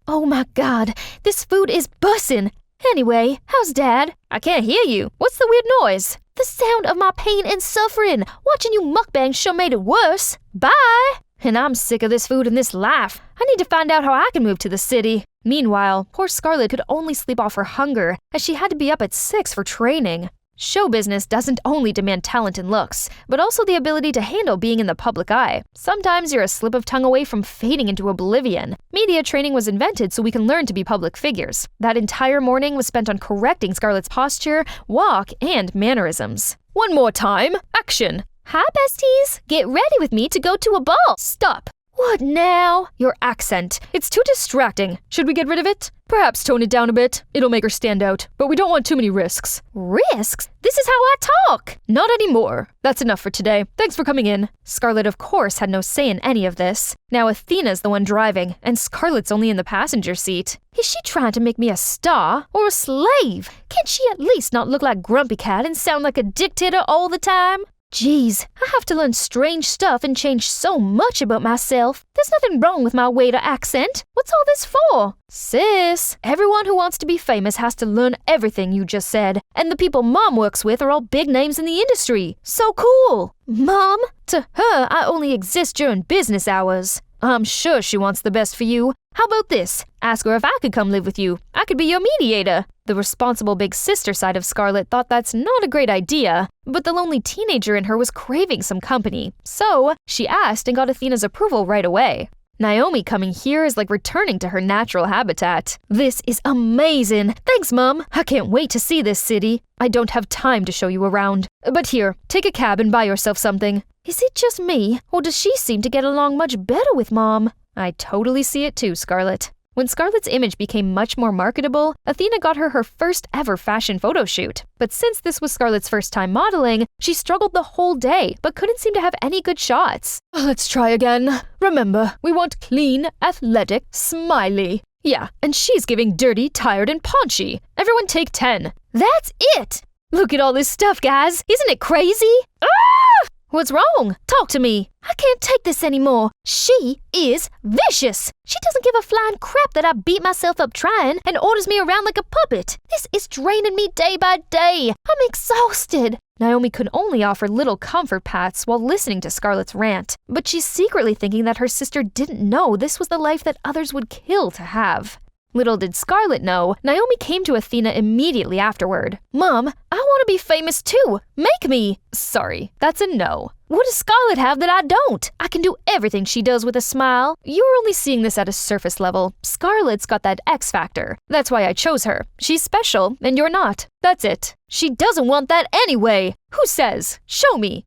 Oh my god, this food is bussin'. Anyway, how's Dad? I can't hear you. What's the weird noise? The sound of my pain and suffering. Watching you mukbang sure made it worse. Bye! And I'm sick of this food and this life. I need to find out how I can move to the city. Meanwhile, poor Scarlet could only sleep off her hunger, as she had to be up at 6 for training. Show business doesn't only demand talent and looks, but also the ability to handle being in the public eye. Sometimes you're a slip of tongue away from fading into oblivion. Media training was invented so we can learn to be public figures. That entire morning was spent on correcting Scarlet's posture, walk, and mannerisms. One more time, action! Hi, besties! Get ready with me to go to a ball! Stop! What now? Your accent. It's too distracting. Should we get rid of it? Perhaps tone it down a bit. It'll make her stand out. But we don't want too many risks. Risks? This is how I talk! Not anymore. That's enough for today. Thanks for coming in. Scarlet, of course, had no say in any of this. Now Athena's the one driving, and Scarlet's only in the passenger seat. Is she trying to make me a star or a slave? Can't she at least not look like Grumpy Cat and sound like a dictator all the time? Geez, I have to learn strange stuff and change so much about myself. There's nothing wrong with my waiter accent. What's all this for? Sis, everyone who wants to be famous has to learn everything you just said. And the people Mom works with are all big names in the industry. So cool. Mom? To her, I only exist during business hours. I'm sure she wants the best for you. How about this? Ask her if I could come live with you. I could be your mediator. The responsible big sister side of Scarlet thought that's not a great idea, but the lonely teenager in her was craving some company. So, she asked and got Athena's approval right away. Naomi coming here is like returning to her natural habitat. This is amazing. Thanks, Mom. I can't wait to see this city. I don't have time to show you around. But here, take a cab and buy yourself something. Is it just me, or does she seem to get along much better with Mom? I totally see it too, Scarlet. When Scarlet's image became much more marketable, Athena got her first ever fashion photo shoot. But since this was Scarlet's first time modeling, she struggled the whole day, but couldn't seem to have any good shots. Let's try again. Remember, we want clean, athletic, smiley. Yeah, and she's giving dirty, tired, and paunchy. Everyone take 10. That's it! Look at all this stuff, guys. Isn't it crazy? Ah! What's wrong? Talk to me. I can't take this anymore. She is vicious. She doesn't give a flying crap that I beat myself up trying and orders me around like a puppet. This is draining me day by day. I'm exhausted. Naomi could only offer little comfort pats while listening to Scarlet's rant, but she's secretly thinking that her sister didn't know this was the life that others would kill to have. Little did Scarlet know, Naomi came to Athena immediately afterward. Mom, I want to be famous too. Make me. Sorry, that's a no. What does Scarlet have that I don't? I can do everything she does with a smile. You're only seeing this at a surface level. Scarlet's got that X factor. That's why I chose her. She's special, and you're not. That's it. She doesn't want that anyway. Who says? Show me.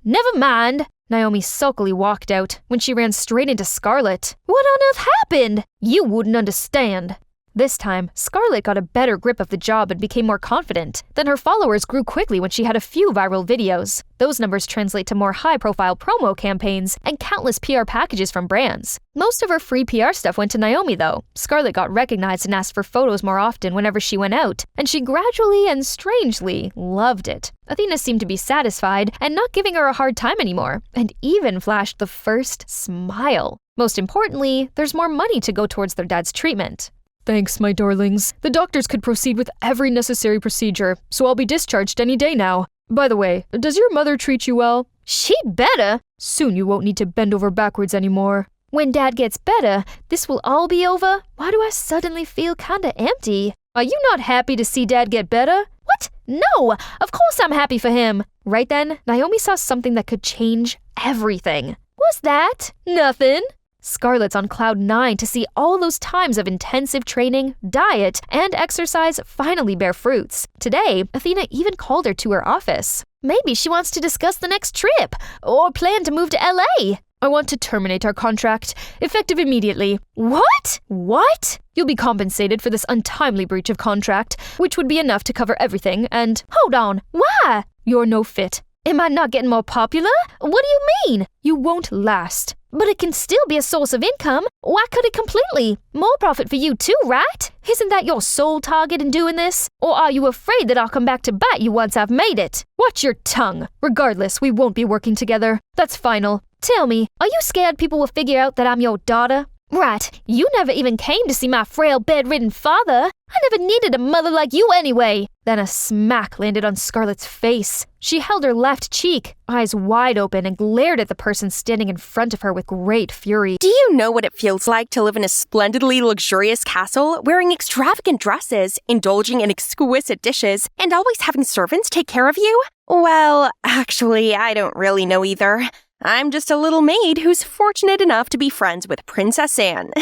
Never mind. Naomi sulkily walked out when she ran straight into Scarlet. What on earth happened? You wouldn't understand. This time, Scarlet got a better grip of the job and became more confident. Then her followers grew quickly when she had a few viral videos. Those numbers translate to more high-profile promo campaigns and countless PR packages from brands. Most of her free PR stuff went to Naomi, though. Scarlet got recognized and asked for photos more often whenever she went out, and she gradually and strangely loved it. Athena seemed to be satisfied and not giving her a hard time anymore, and even flashed the first smile. Most importantly, there's more money to go towards their dad's treatment. Thanks, my darlings. The doctors could proceed with every necessary procedure, so I'll be discharged any day now. By the way, does your mother treat you well? She'd better. Soon you won't need to bend over backwards anymore. When Dad gets better, this will all be over. Why do I suddenly feel kinda empty? Are you not happy to see Dad get better? What? No! Of course I'm happy for him. Right then, Naomi saw something that could change everything. What's that? Nothing. Scarlet's on cloud 9 to see all those times of intensive training, diet, and exercise finally bear fruits. Today, Athena even called her to her office. Maybe she wants to discuss the next trip, or plan to move to LA. I want to terminate our contract, effective immediately. What? What? You'll be compensated for this untimely breach of contract, which would be enough to cover everything, and— Hold on, why? You're no fit. Am I not getting more popular? What do you mean? You won't last. But it can still be a source of income. Why cut it completely? More profit for you too, right? Isn't that your sole target in doing this? Or are you afraid that I'll come back to bite you once I've made it? Watch your tongue. Regardless, we won't be working together. That's final. Tell me, are you scared people will figure out that I'm your daughter? Right, you never even came to see my frail, bedridden father. I never needed a mother like you anyway. Then a smack landed on Scarlet's face. She held her left cheek, eyes wide open, and glared at the person standing in front of her with great fury. Do you know what it feels like to live in a splendidly luxurious castle, wearing extravagant dresses, indulging in exquisite dishes, and always having servants take care of you? Well, actually, I don't really know either. I'm just a little maid who's fortunate enough to be friends with Princess Anne.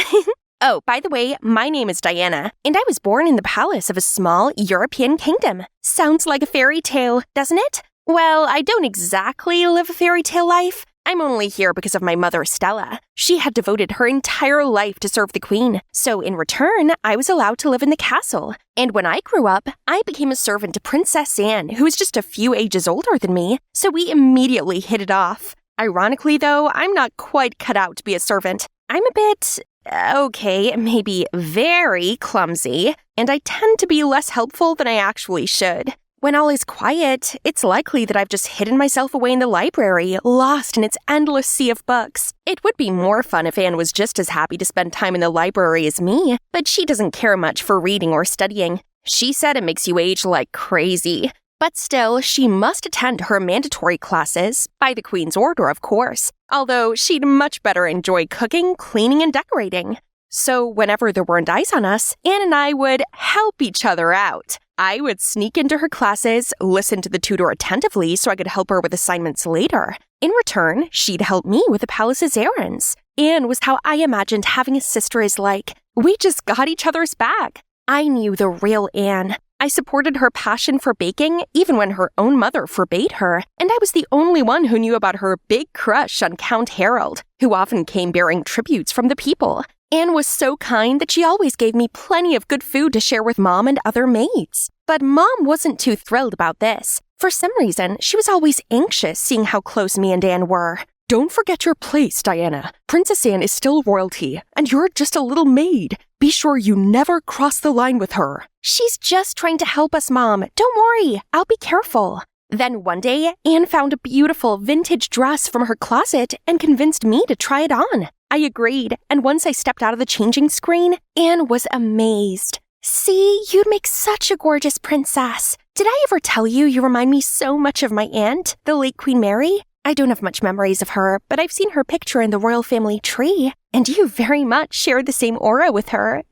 Oh, by the way, my name is Diana, and I was born in the palace of a small European kingdom. Sounds like a fairy tale, doesn't it? Well, I don't exactly live a fairy tale life. I'm only here because of my mother, Stella. She had devoted her entire life to serve the queen, so in return, I was allowed to live in the castle. And when I grew up, I became a servant to Princess Anne, who was just a few ages older than me, so we immediately hit it off. Ironically, though, I'm not quite cut out to be a servant. I'm a bit, okay, maybe very clumsy, and I tend to be less helpful than I actually should. When all is quiet, it's likely that I've just hidden myself away in the library, lost in its endless sea of books. It would be more fun if Anne was just as happy to spend time in the library as me, but she doesn't care much for reading or studying. She said it makes you age like crazy. But still, she must attend her mandatory classes, by the Queen's order, of course, although she'd much better enjoy cooking, cleaning, and decorating. So whenever there weren't eyes on us, Anne and I would help each other out. I would sneak into her classes, listen to the tutor attentively so I could help her with assignments later. In return, she'd help me with the palace's errands. Anne was how I imagined having a sister is like. We just got each other's back. I knew the real Anne. I supported her passion for baking, even when her own mother forbade her, and I was the only one who knew about her big crush on Count Harold, who often came bearing tributes from the people. Anne was so kind that she always gave me plenty of good food to share with Mom and other maids. But Mom wasn't too thrilled about this. For some reason, she was always anxious seeing how close me and Anne were. Don't forget your place, Diana. Princess Anne is still royalty, and you're just a little maid. Be sure you never cross the line with her. She's just trying to help us, Mom. Don't worry, I'll be careful. Then one day, Anne found a beautiful vintage dress from her closet and convinced me to try it on. I agreed, and once I stepped out of the changing screen, Anne was amazed. See, you'd make such a gorgeous princess. Did I ever tell you you remind me so much of my aunt, the late Queen Mary? I don't have much memories of her, but I've seen her picture in the royal family tree, and you very much share the same aura with her.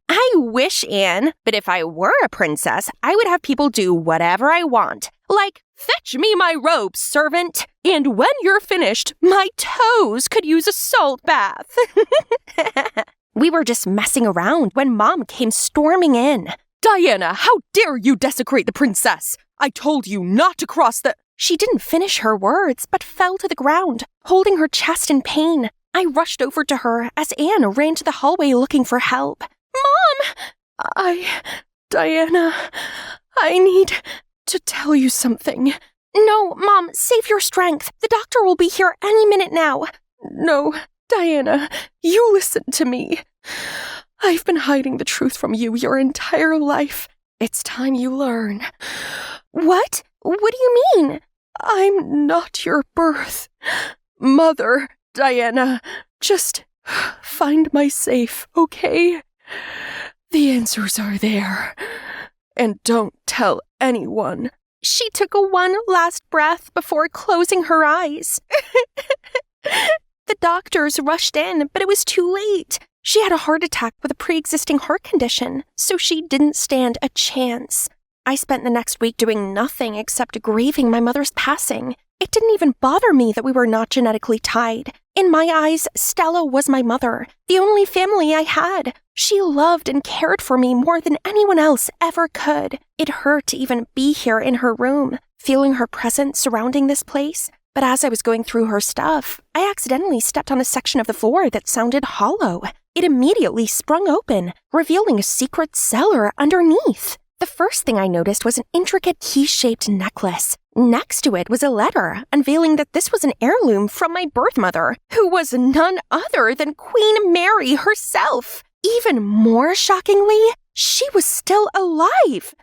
I wish, Anne, but if I were a princess, I would have people do whatever I want. Like, fetch me my robes, servant, and when you're finished, my toes could use a salt bath. We were just messing around when Mom came storming in. Diana, how dare you desecrate the princess? I told you not to cross the... She didn't finish her words, but fell to the ground, holding her chest in pain. I rushed over to her as Anne ran to the hallway looking for help. Mom! Diana, I need to tell you something. No, Mom, save your strength. The doctor will be here any minute now. No, Diana, you listen to me. I've been hiding the truth from you your entire life. It's time you learn. What? What do you mean? I'm not your birth mother, Diana. Just find my safe, okay? The answers are there. And don't tell anyone. She took one last breath before closing her eyes. The doctors rushed in, but it was too late. She had a heart attack with a pre-existing heart condition, so she didn't stand a chance. I spent the next week doing nothing except grieving my mother's passing. It didn't even bother me that we were not genetically tied. In my eyes, Stella was my mother, the only family I had. She loved and cared for me more than anyone else ever could. It hurt to even be here in her room, feeling her presence surrounding this place. But as I was going through her stuff, I accidentally stepped on a section of the floor that sounded hollow. It immediately sprung open, revealing a secret cellar underneath. The first thing I noticed was an intricate key-shaped necklace. Next to it was a letter, unveiling that this was an heirloom from my birth mother, who was none other than Queen Mary herself. Even more shockingly, she was still alive.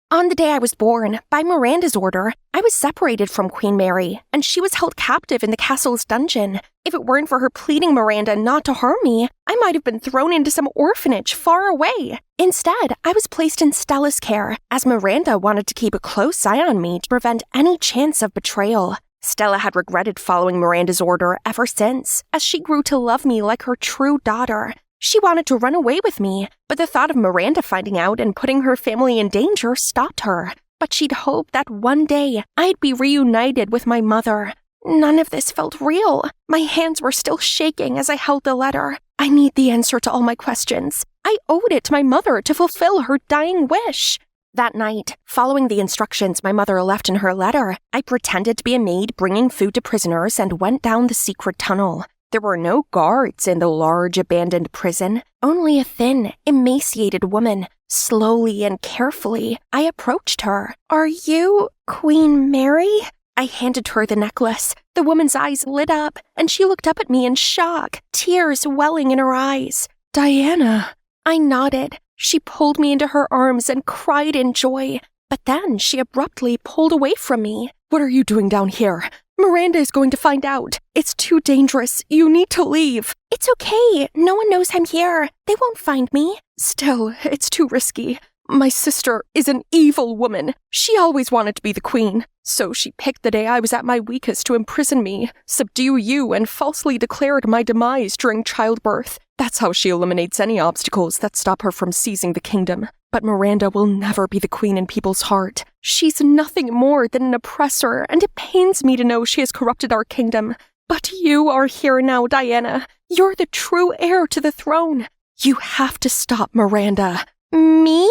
On the day I was born, by Miranda's order, I was separated from Queen Mary, and she was held captive in the castle's dungeon. If it weren't for her pleading Miranda not to harm me, I might have been thrown into some orphanage far away. Instead, I was placed in Stella's care, as Miranda wanted to keep a close eye on me to prevent any chance of betrayal. Stella had regretted following Miranda's order ever since, as she grew to love me like her true daughter. She wanted to run away with me, but the thought of Miranda finding out and putting her family in danger stopped her. But she'd hoped that one day I'd be reunited with my mother. None of this felt real. My hands were still shaking as I held the letter. I need the answer to all my questions. I owed it to my mother to fulfill her dying wish. That night, following the instructions my mother left in her letter, I pretended to be a maid bringing food to prisoners and went down the secret tunnel. There were no guards in the large abandoned prison, only a thin, emaciated woman. Slowly and carefully, I approached her. Are you Queen Mary? I handed her the necklace. The woman's eyes lit up, and she looked up at me in shock, tears welling in her eyes. Diana. I nodded. She pulled me into her arms and cried in joy, but then she abruptly pulled away from me. What are you doing down here? Miranda is going to find out. It's too dangerous. You need to leave. It's okay. No one knows I'm here. They won't find me. Still, it's too risky. My sister is an evil woman. She always wanted to be the queen. So she picked the day I was at my weakest to imprison me, subdue you, and falsely declared my demise during childbirth. That's how she eliminates any obstacles that stop her from seizing the kingdom. But Miranda will never be the queen in people's heart. She's nothing more than an oppressor, and it pains me to know she has corrupted our kingdom. But you are here now, Diana. You're the true heir to the throne. You have to stop Miranda. Me?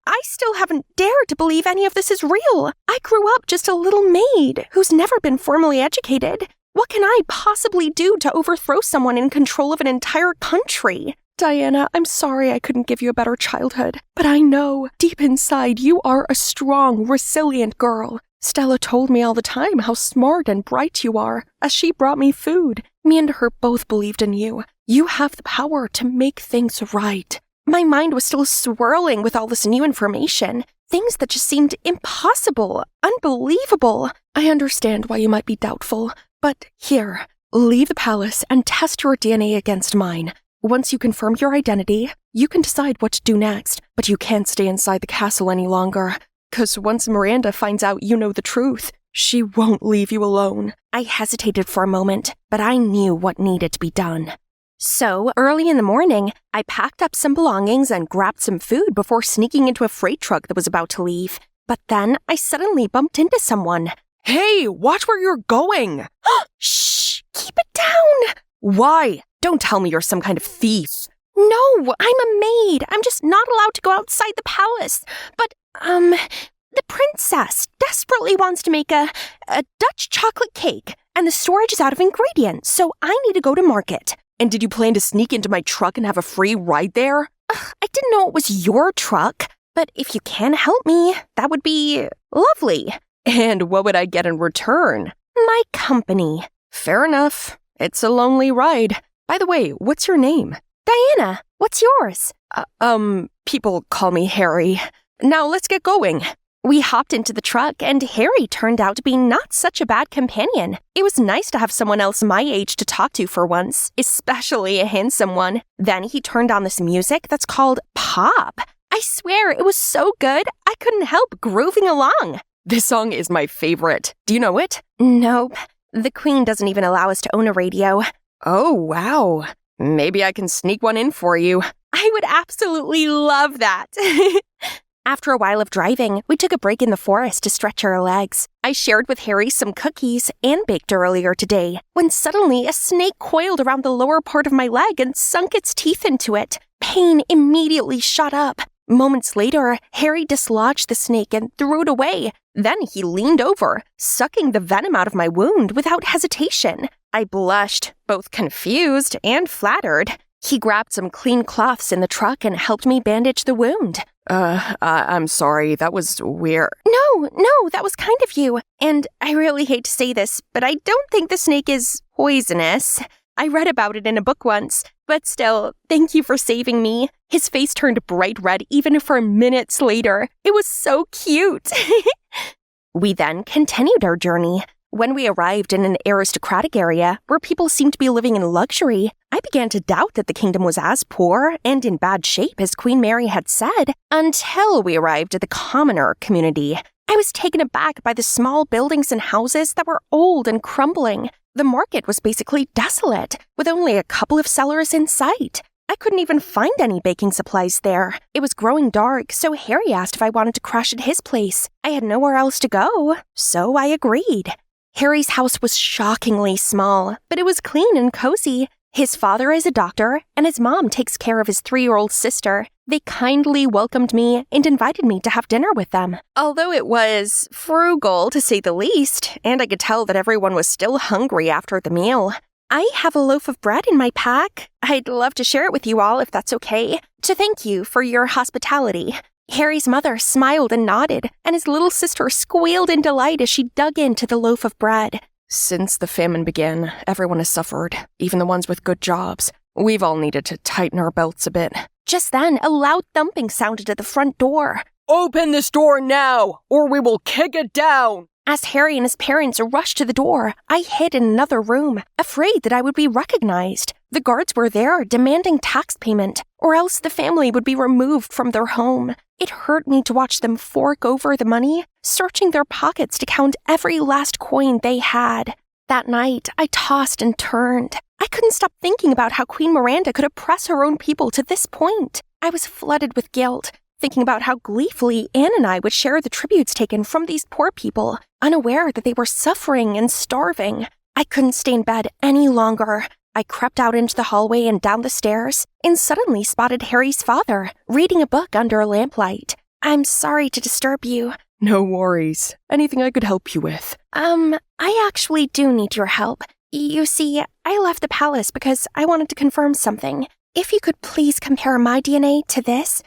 I still haven't dared to believe any of this is real. I grew up just a little maid who's never been formally educated. What can I possibly do to overthrow someone in control of an entire country? Diana, I'm sorry I couldn't give you a better childhood, but I know, deep inside, you are a strong, resilient girl. Stella told me all the time how smart and bright you are, as she brought me food. Me and her both believed in you. You have the power to make things right. My mind was still swirling with all this new information. things that just seemed impossible, unbelievable. I understand why you might be doubtful, but here, leave the palace and test your DNA against mine. Once you confirm your identity, you can decide what to do next, but you can't stay inside the castle any longer. 'Cause once Miranda finds out you know the truth, she won't leave you alone. I hesitated for a moment, but I knew what needed to be done. So, early in the morning, I packed up some belongings and grabbed some food before sneaking into a freight truck that was about to leave. But then I suddenly bumped into someone. Hey, watch where you're going! Shh! Keep it down! Why? Don't tell me you're some kind of thief. No, I'm a maid. I'm just not allowed to go outside the palace. But, the princess desperately wants to make a Dutch chocolate cake, and the storage is out of ingredients, so I need to go to market. And did you plan to sneak into my truck and have a free ride there? I didn't know it was your truck, but if you can help me, that would be lovely. And what would I get in return? My company. Fair enough. It's a lonely ride. By the way, what's your name? Diana, what's yours? People call me Harry. Now let's get going. We hopped into the truck, and Harry turned out to be not such a bad companion. It was nice to have someone else my age to talk to for once, especially a handsome one. Then he turned on this music that's called pop. I swear, it was so good, I couldn't help grooving along. This song is my favorite. Do you know it? Nope. The Queen doesn't even allow us to own a radio. Oh, wow. Maybe I can sneak one in for you. I would absolutely love that. After a while of driving, we took a break in the forest to stretch our legs. I shared with Harry some cookies and baked earlier today, when suddenly a snake coiled around the lower part of my leg and sunk its teeth into it. Pain immediately shot up. Moments later, Harry dislodged the snake and threw it away. Then he leaned over, sucking the venom out of my wound without hesitation. I blushed, both confused and flattered. He grabbed some clean cloths in the truck and helped me bandage the wound. I'm sorry, that was weird. No, that was kind of you. And I really hate to say this, but I don't think the snake is poisonous. I read about it in a book once, but still, thank you for saving me. His face turned bright red even for minutes later. It was so cute. We then continued our journey. When we arrived in an aristocratic area where people seemed to be living in luxury, I began to doubt that the kingdom was as poor and in bad shape as Queen Mary had said, until we arrived at the commoner community. I was taken aback by the small buildings and houses that were old and crumbling. The market was basically desolate, with only a couple of sellers in sight. I couldn't even find any baking supplies there. It was growing dark, so Harry asked if I wanted to crash at his place. I had nowhere else to go, so I agreed. Harry's house was shockingly small, but it was clean and cozy. His father is a doctor, and his mom takes care of his 3-year-old sister. They kindly welcomed me and invited me to have dinner with them. Although it was frugal, to say the least, and I could tell that everyone was still hungry after the meal. I have a loaf of bread in my pack. I'd love to share it with you all if that's okay, to thank you for your hospitality. Harry's mother smiled and nodded, and his little sister squealed in delight as she dug into the loaf of bread. Since the famine began, everyone has suffered, even the ones with good jobs. We've all needed to tighten our belts a bit. Just then, a loud thumping sounded at the front door. Open this door now, or we will kick it down! As Harry and his parents rushed to the door, I hid in another room, afraid that I would be recognized. The guards were there, demanding tax payment, or else the family would be removed from their home. It hurt me to watch them fork over the money, searching their pockets to count every last coin they had. That night, I tossed and turned. I couldn't stop thinking about how Queen Miranda could oppress her own people to this point. I was flooded with guilt, thinking about how gleefully Anne and I would share the tributes taken from these poor people, unaware that they were suffering and starving. I couldn't stay in bed any longer. I crept out into the hallway and down the stairs, and suddenly spotted Harry's father, reading a book under a lamplight. I'm sorry to disturb you. No worries. Anything I could help you with? I actually do need your help. You see, I left the palace because I wanted to confirm something. If you could please compare my DNA to this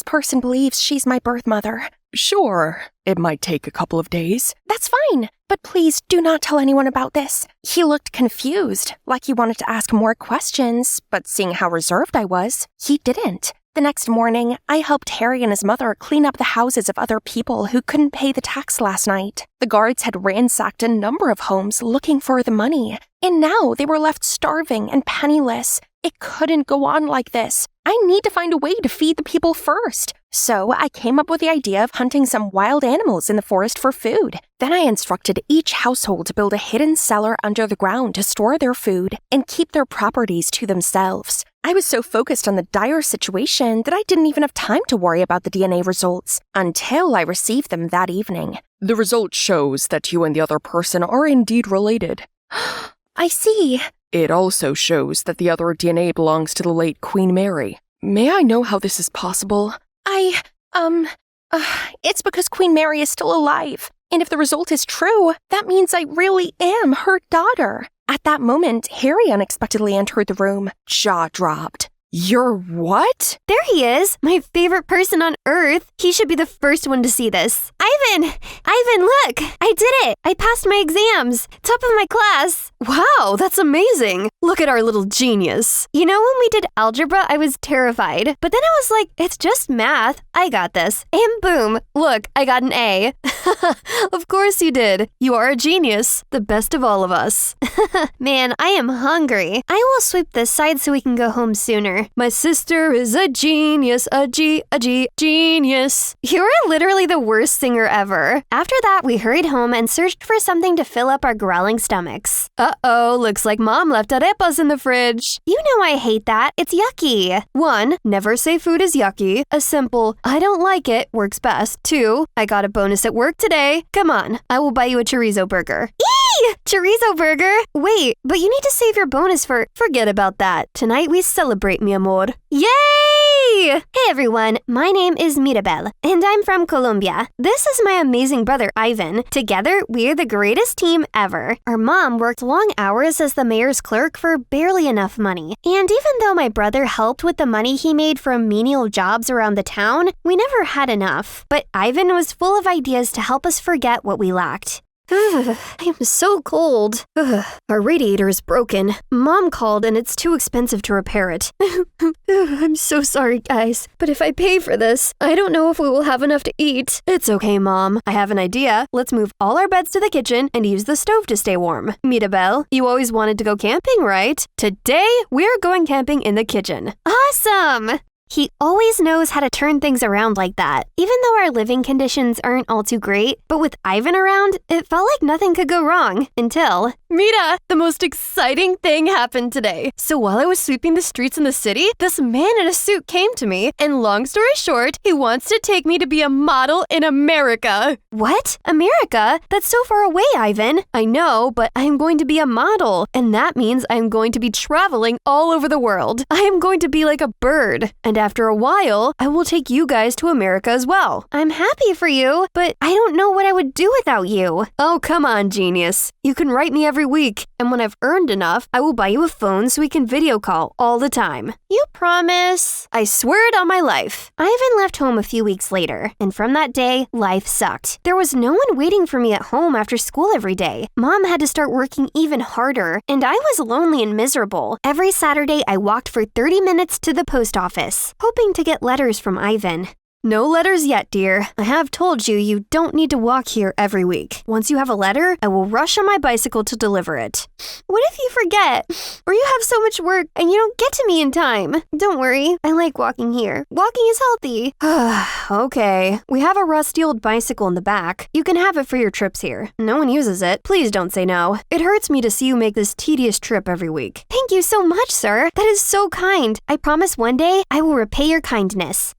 person believes she's my birth mother. Sure. It might take a couple of days. That's fine, but please do not tell anyone about this. He looked confused, like he wanted to ask more questions, but seeing how reserved I was, he didn't. The next morning, I helped Harry and his mother clean up the houses of other people who couldn't pay the tax last night. The guards had ransacked a number of homes looking for the money, and now they were left starving and penniless. It couldn't go on like this. I need to find a way to feed the people first. So I came up with the idea of hunting some wild animals in the forest for food. Then I instructed each household to build a hidden cellar under the ground to store their food and keep their properties to themselves. I was so focused on the dire situation that I didn't even have time to worry about the DNA results until I received them that evening. The result shows that you and the other person are indeed related. I see. It also shows that the other DNA belongs to the late Queen Mary. May I know how this is possible? It's because Queen Mary is still alive. And if the result is true, that means I really am her daughter. At that moment, Harry unexpectedly entered the room, jaw dropped. You're what? There he is, my favorite person on Earth. He should be the first one to see this. Ivan, look! I did it! I passed my exams! Top of my class! Wow, that's amazing! Look at our little genius. You know, when we did algebra, I was terrified. But then I was like, it's just math. I got this. And boom, look, I got an A. Of course you did. You are a genius. The best of all of us. Man, I am hungry. I will sweep this side so we can go home sooner. My sister is a genius, genius. You are literally the worst singer ever. After that, we hurried home and searched for something to fill up our growling stomachs. Uh-oh, looks like Mom left arepas in the fridge. You know I hate that. It's yucky. 1, never say food is yucky. A simple, I don't like it, works best. 2, I got a bonus at work today. Come on, I will buy you a chorizo burger. Eee! Chorizo burger? Wait, but you need to save your bonus for... Forget about that. Tonight we celebrate, mi amor. Yay! Hey everyone, my name is Mirabel, and I'm from Colombia. This is my amazing brother Ivan. Together, we're the greatest team ever. Our mom worked long hours as the mayor's clerk for barely enough money. And even though my brother helped with the money he made from menial jobs around the town, we never had enough. But Ivan was full of ideas to help us forget what we lacked. I'm so cold. Our radiator is broken. Mom called and it's too expensive to repair it. I'm so sorry, guys. But if I pay for this, I don't know if we will have enough to eat. It's okay, Mom. I have an idea. Let's move all our beds to the kitchen and use the stove to stay warm. Mirabel, you always wanted to go camping, right? Today, we're going camping in the kitchen. Awesome! He always knows how to turn things around like that. Even though our living conditions aren't all too great, but with Ivan around, it felt like nothing could go wrong until... Mira, the most exciting thing happened today. So while I was sweeping the streets in the city, this man in a suit came to me, and long story short, he wants to take me to be a model in America. What? America? That's so far away, Ivan. I know, but I'm going to be a model, and that means I'm going to be traveling all over the world. I am going to be like a bird, and after a while, I will take you guys to America as well. I'm happy for you, but I don't know what I would do without you. Oh, come on, genius. You can write me every week, and when I've earned enough, I will buy you a phone so we can video call all the time. You promise? I swear it on my life. Ivan left home a few weeks later, and from that day, life sucked. There was no one waiting for me at home after school every day. Mom had to start working even harder, and I was lonely and miserable. Every Saturday, I walked for 30 minutes to the post office, hoping to get letters from Ivan. No letters yet, dear. I have told you you don't need to walk here every week. Once you have a letter, I will rush on my bicycle to deliver it. What if you forget? Or you have so much work and you don't get to me in time? Don't worry, I like walking here. Walking is healthy. Okay. We have a rusty old bicycle in the back. You can have it for your trips here. No one uses it. Please don't say no. It hurts me to see you make this tedious trip every week. Thank you so much, sir. That is so kind. I promise one day I will repay your kindness.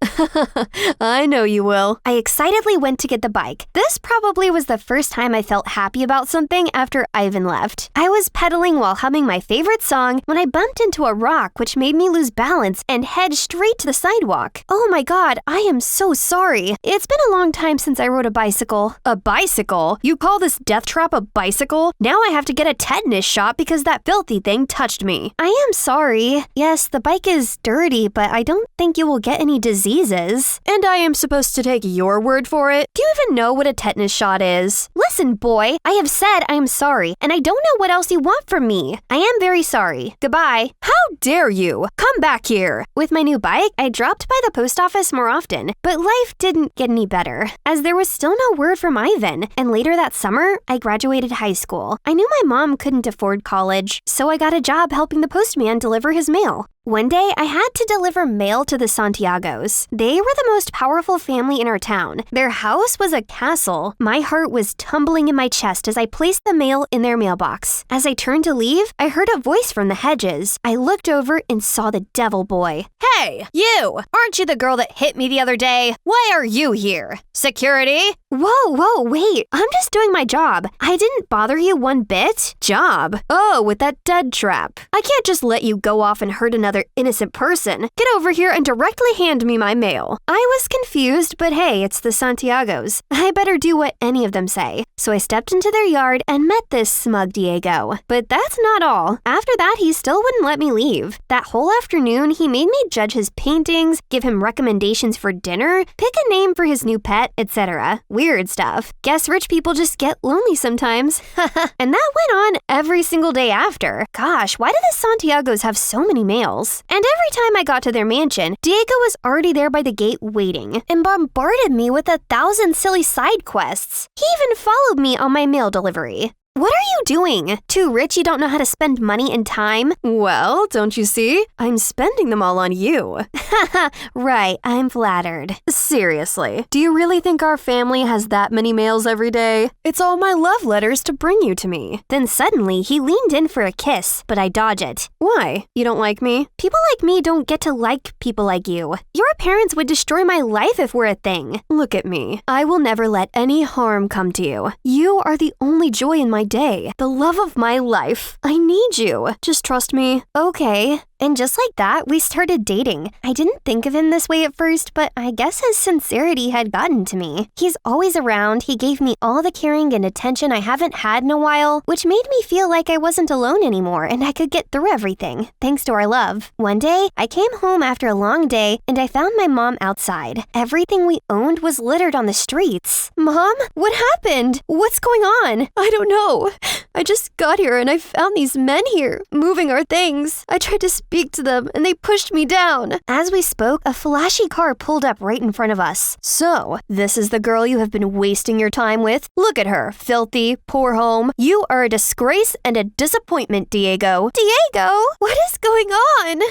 I know you will. I excitedly went to get the bike. This probably was the first time I felt happy about something after Ivan left. I was pedaling while humming my favorite song when I bumped into a rock which made me lose balance and head straight to the sidewalk. Oh my god, I am so sorry. It's been a long time since I rode a bicycle. A bicycle? You call this death trap a bicycle? Now I have to get a tetanus shot because that filthy thing touched me. I am sorry. Yes, the bike is dirty, but I don't think you will get any diseases. And I am supposed to take your word for it? Do you even know what a tetanus shot is? Listen, Listen, boy, I have said I am sorry, and I don't know what else you want from me. I am very sorry. Goodbye. How dare you? Come back here. With my new bike, I dropped by the post office more often, but life didn't get any better, as there was still no word from Ivan, and later that summer, I graduated high school. I knew my mom couldn't afford college, so I got a job helping the postman deliver his mail. One day, I had to deliver mail to the Santiagos. They were the most powerful family in our town. Their house was a castle. My heart was tumbling in my chest as I placed the mail in their mailbox. As I turned to leave, I heard a voice from the hedges. I looked over and saw the devil boy. Hey, you! Aren't you the girl that hit me the other day? Why are you here? Security? Whoa, wait. I'm just doing my job. I didn't bother you one bit. Job? Oh, with that dead trap. I can't just let you go off and hurt another innocent person. Get over here and directly hand me my mail. I was confused, but hey, it's the Santiagos. I better do what any of them say. So I stepped into their yard and met this smug Diego. But that's not all. After that, he still wouldn't let me leave. That whole afternoon, he made me judge his paintings, give him recommendations for dinner, pick a name for his new pet, etc. Weird stuff. Guess rich people just get lonely sometimes. And that went on every single day after. Gosh, why do the Santiagos have so many males? And every time I got to their mansion, Diego was already there by the gate waiting and bombarded me with 1,000 silly side quests. He even followed me on my mail delivery. What are you doing? Too rich you don't know how to spend money and time? Well, don't you see? I'm spending them all on you. Haha, right, I'm flattered. Seriously, do you really think our family has that many mails every day? It's all my love letters to bring you to me. Then suddenly, he leaned in for a kiss, but I dodge it. Why? You don't like me? People like me don't get to like people like you. Your parents would destroy my life if we're a thing. Look at me. I will never let any harm come to you. You are the only joy in my day, the love of my life. I need you. Just trust me. Okay. And just like that, we started dating. I didn't think of him this way at first, but I guess his sincerity had gotten to me. He's always around, he gave me all the caring and attention I haven't had in a while, which made me feel like I wasn't alone anymore and I could get through everything, thanks to our love. One day, I came home after a long day and I found my mom outside. Everything we owned was littered on the streets. Mom, what happened? What's going on? I don't know. I just got here and I found these men here, moving our things. I tried to speak to them and they pushed me down. As we spoke, a flashy car pulled up right in front of us. So, this is the girl you have been wasting your time with? Look at her, filthy, poor home. You are a disgrace and a disappointment, Diego. Diego? What is going on?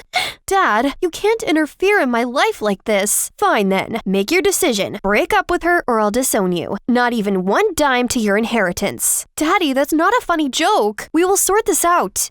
Dad, you can't interfere in my life like this. Fine then, make your decision. Break up with her or I'll disown you. Not even one dime to your inheritance. Daddy, that's not a funny joke. We will sort this out.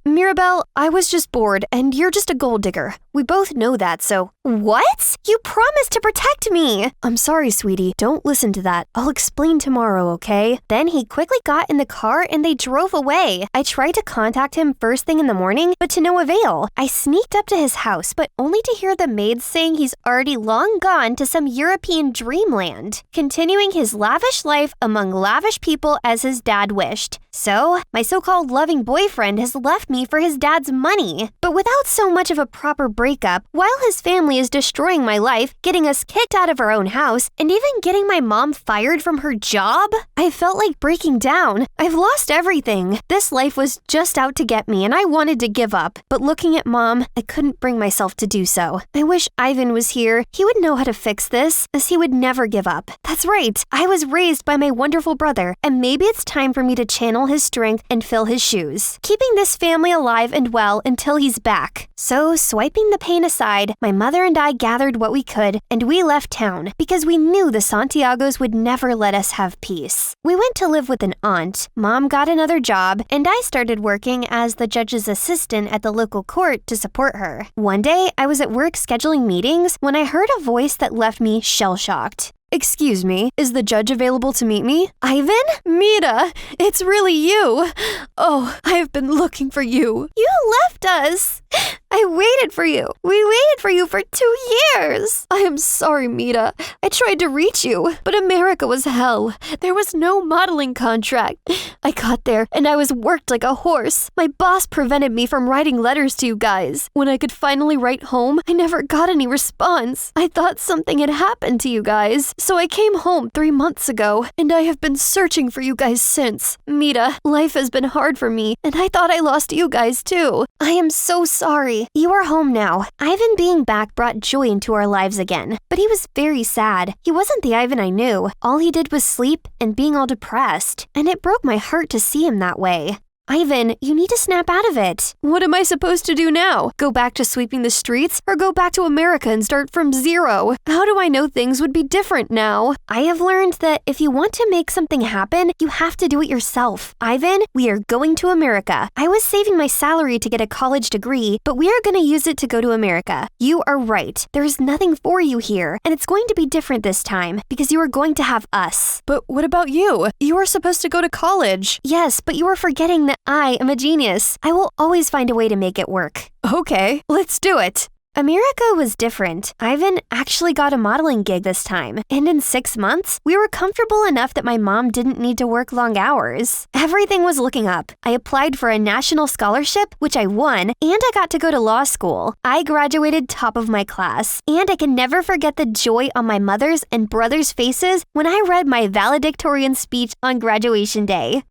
Mirabelle, I was just bored and you're just a gold digger. We both know that, so... What? You promised to protect me! I'm sorry, sweetie. Don't listen to that. I'll explain tomorrow, okay? Then he quickly got in the car and they drove away. I tried to contact him first thing in the morning, but to no avail. I sneaked up to his house, but only to hear the maids saying he's already long gone to some European dreamland, continuing his lavish life among lavish people as his dad wished. So, my so-called loving boyfriend has left me for his dad's money. But without so much of a proper breakup, while his family is destroying my life, getting us kicked out of our own house, and even getting my mom fired from her job, I felt like breaking down. I've lost everything. This life was just out to get me and I wanted to give up. But looking at Mom, I couldn't bring myself to do so. I wish Ivan was here. He would know how to fix this, as he would never give up. That's right. I was raised by my wonderful brother, and maybe it's time for me to channel his strength and fill his shoes, keeping this family alive and well until he's back. So, swiping the pain aside, my mother and I gathered what we could, and we left town because we knew the Santiagos would never let us have peace. We went to live with an aunt, Mom got another job, and I started working as the judge's assistant at the local court to support her. One day, I was at work scheduling meetings when I heard a voice that left me shell-shocked. Excuse me, is the judge available to meet me? Ivan? Mira, it's really you. Oh, I have been looking for you. You left us. I waited for you. We waited for you for 2 years. I am sorry, Mita. I tried to reach you, but America was hell. There was no modeling contract. I got there, and I was worked like a horse. My boss prevented me from writing letters to you guys. When I could finally write home, I never got any response. I thought something had happened to you guys, so I came home 3 months ago, and I have been searching for you guys since. Mita, life has been hard for me, and I thought I lost you guys too. I am so sorry. You are home now. Ivan being back brought joy into our lives again, but he was very sad. He wasn't the Ivan I knew. All he did was sleep and being all depressed, and it broke my heart to see him that way. Ivan, you need to snap out of it. What am I supposed to do now? Go back to sweeping the streets or go back to America and start from zero? How do I know things would be different now? I have learned that if you want to make something happen, you have to do it yourself. Ivan, we are going to America. I was saving my salary to get a college degree, but we are going to use it to go to America. You are right. There is nothing for you here, and it's going to be different this time because you are going to have us. But what about you? You were supposed to go to college. Yes, but you are forgetting that I am a genius. I will always find a way to make it work. Okay, let's do it. America was different. Ivan actually got a modeling gig this time, and in 6 months, we were comfortable enough that my mom didn't need to work long hours. Everything was looking up. I applied for a national scholarship, which I won, and I got to go to law school. I graduated top of my class, and I can never forget the joy on my mother's and brother's faces when I read my valedictorian speech on graduation day.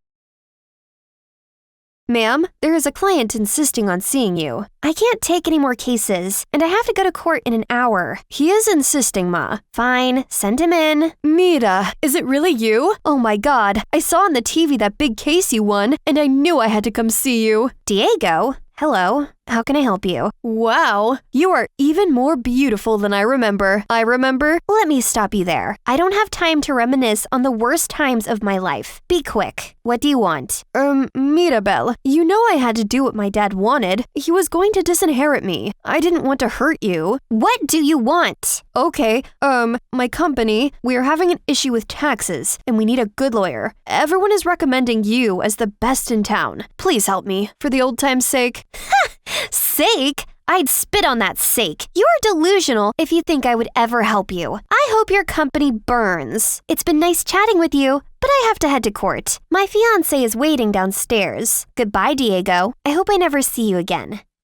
Ma'am, there is a client insisting on seeing you. I can't take any more cases, and I have to go to court in an hour. He is insisting, Ma. Fine, send him in. Mita, is it really you? Oh my God, I saw on the TV that big case you won, and I knew I had to come see you. Diego, hello. How can I help you? Wow, you are even more beautiful than I remember. Let me stop you there. I don't have time to reminisce on the worst times of my life. Be quick. What do you want? Mirabelle, you know I had to do what my dad wanted. He was going to disinherit me. I didn't want to hurt you. What do you want? Okay, my company, we are having an issue with taxes, and we need a good lawyer. Everyone is recommending you as the best in town. Please help me, for the old time's sake. Sake? I'd spit on that sake. You are delusional if you think I would ever help you. I hope your company burns. It's been nice chatting with you, but I have to head to court. My fiancé is waiting downstairs. Goodbye, Diego. I hope I never see you again.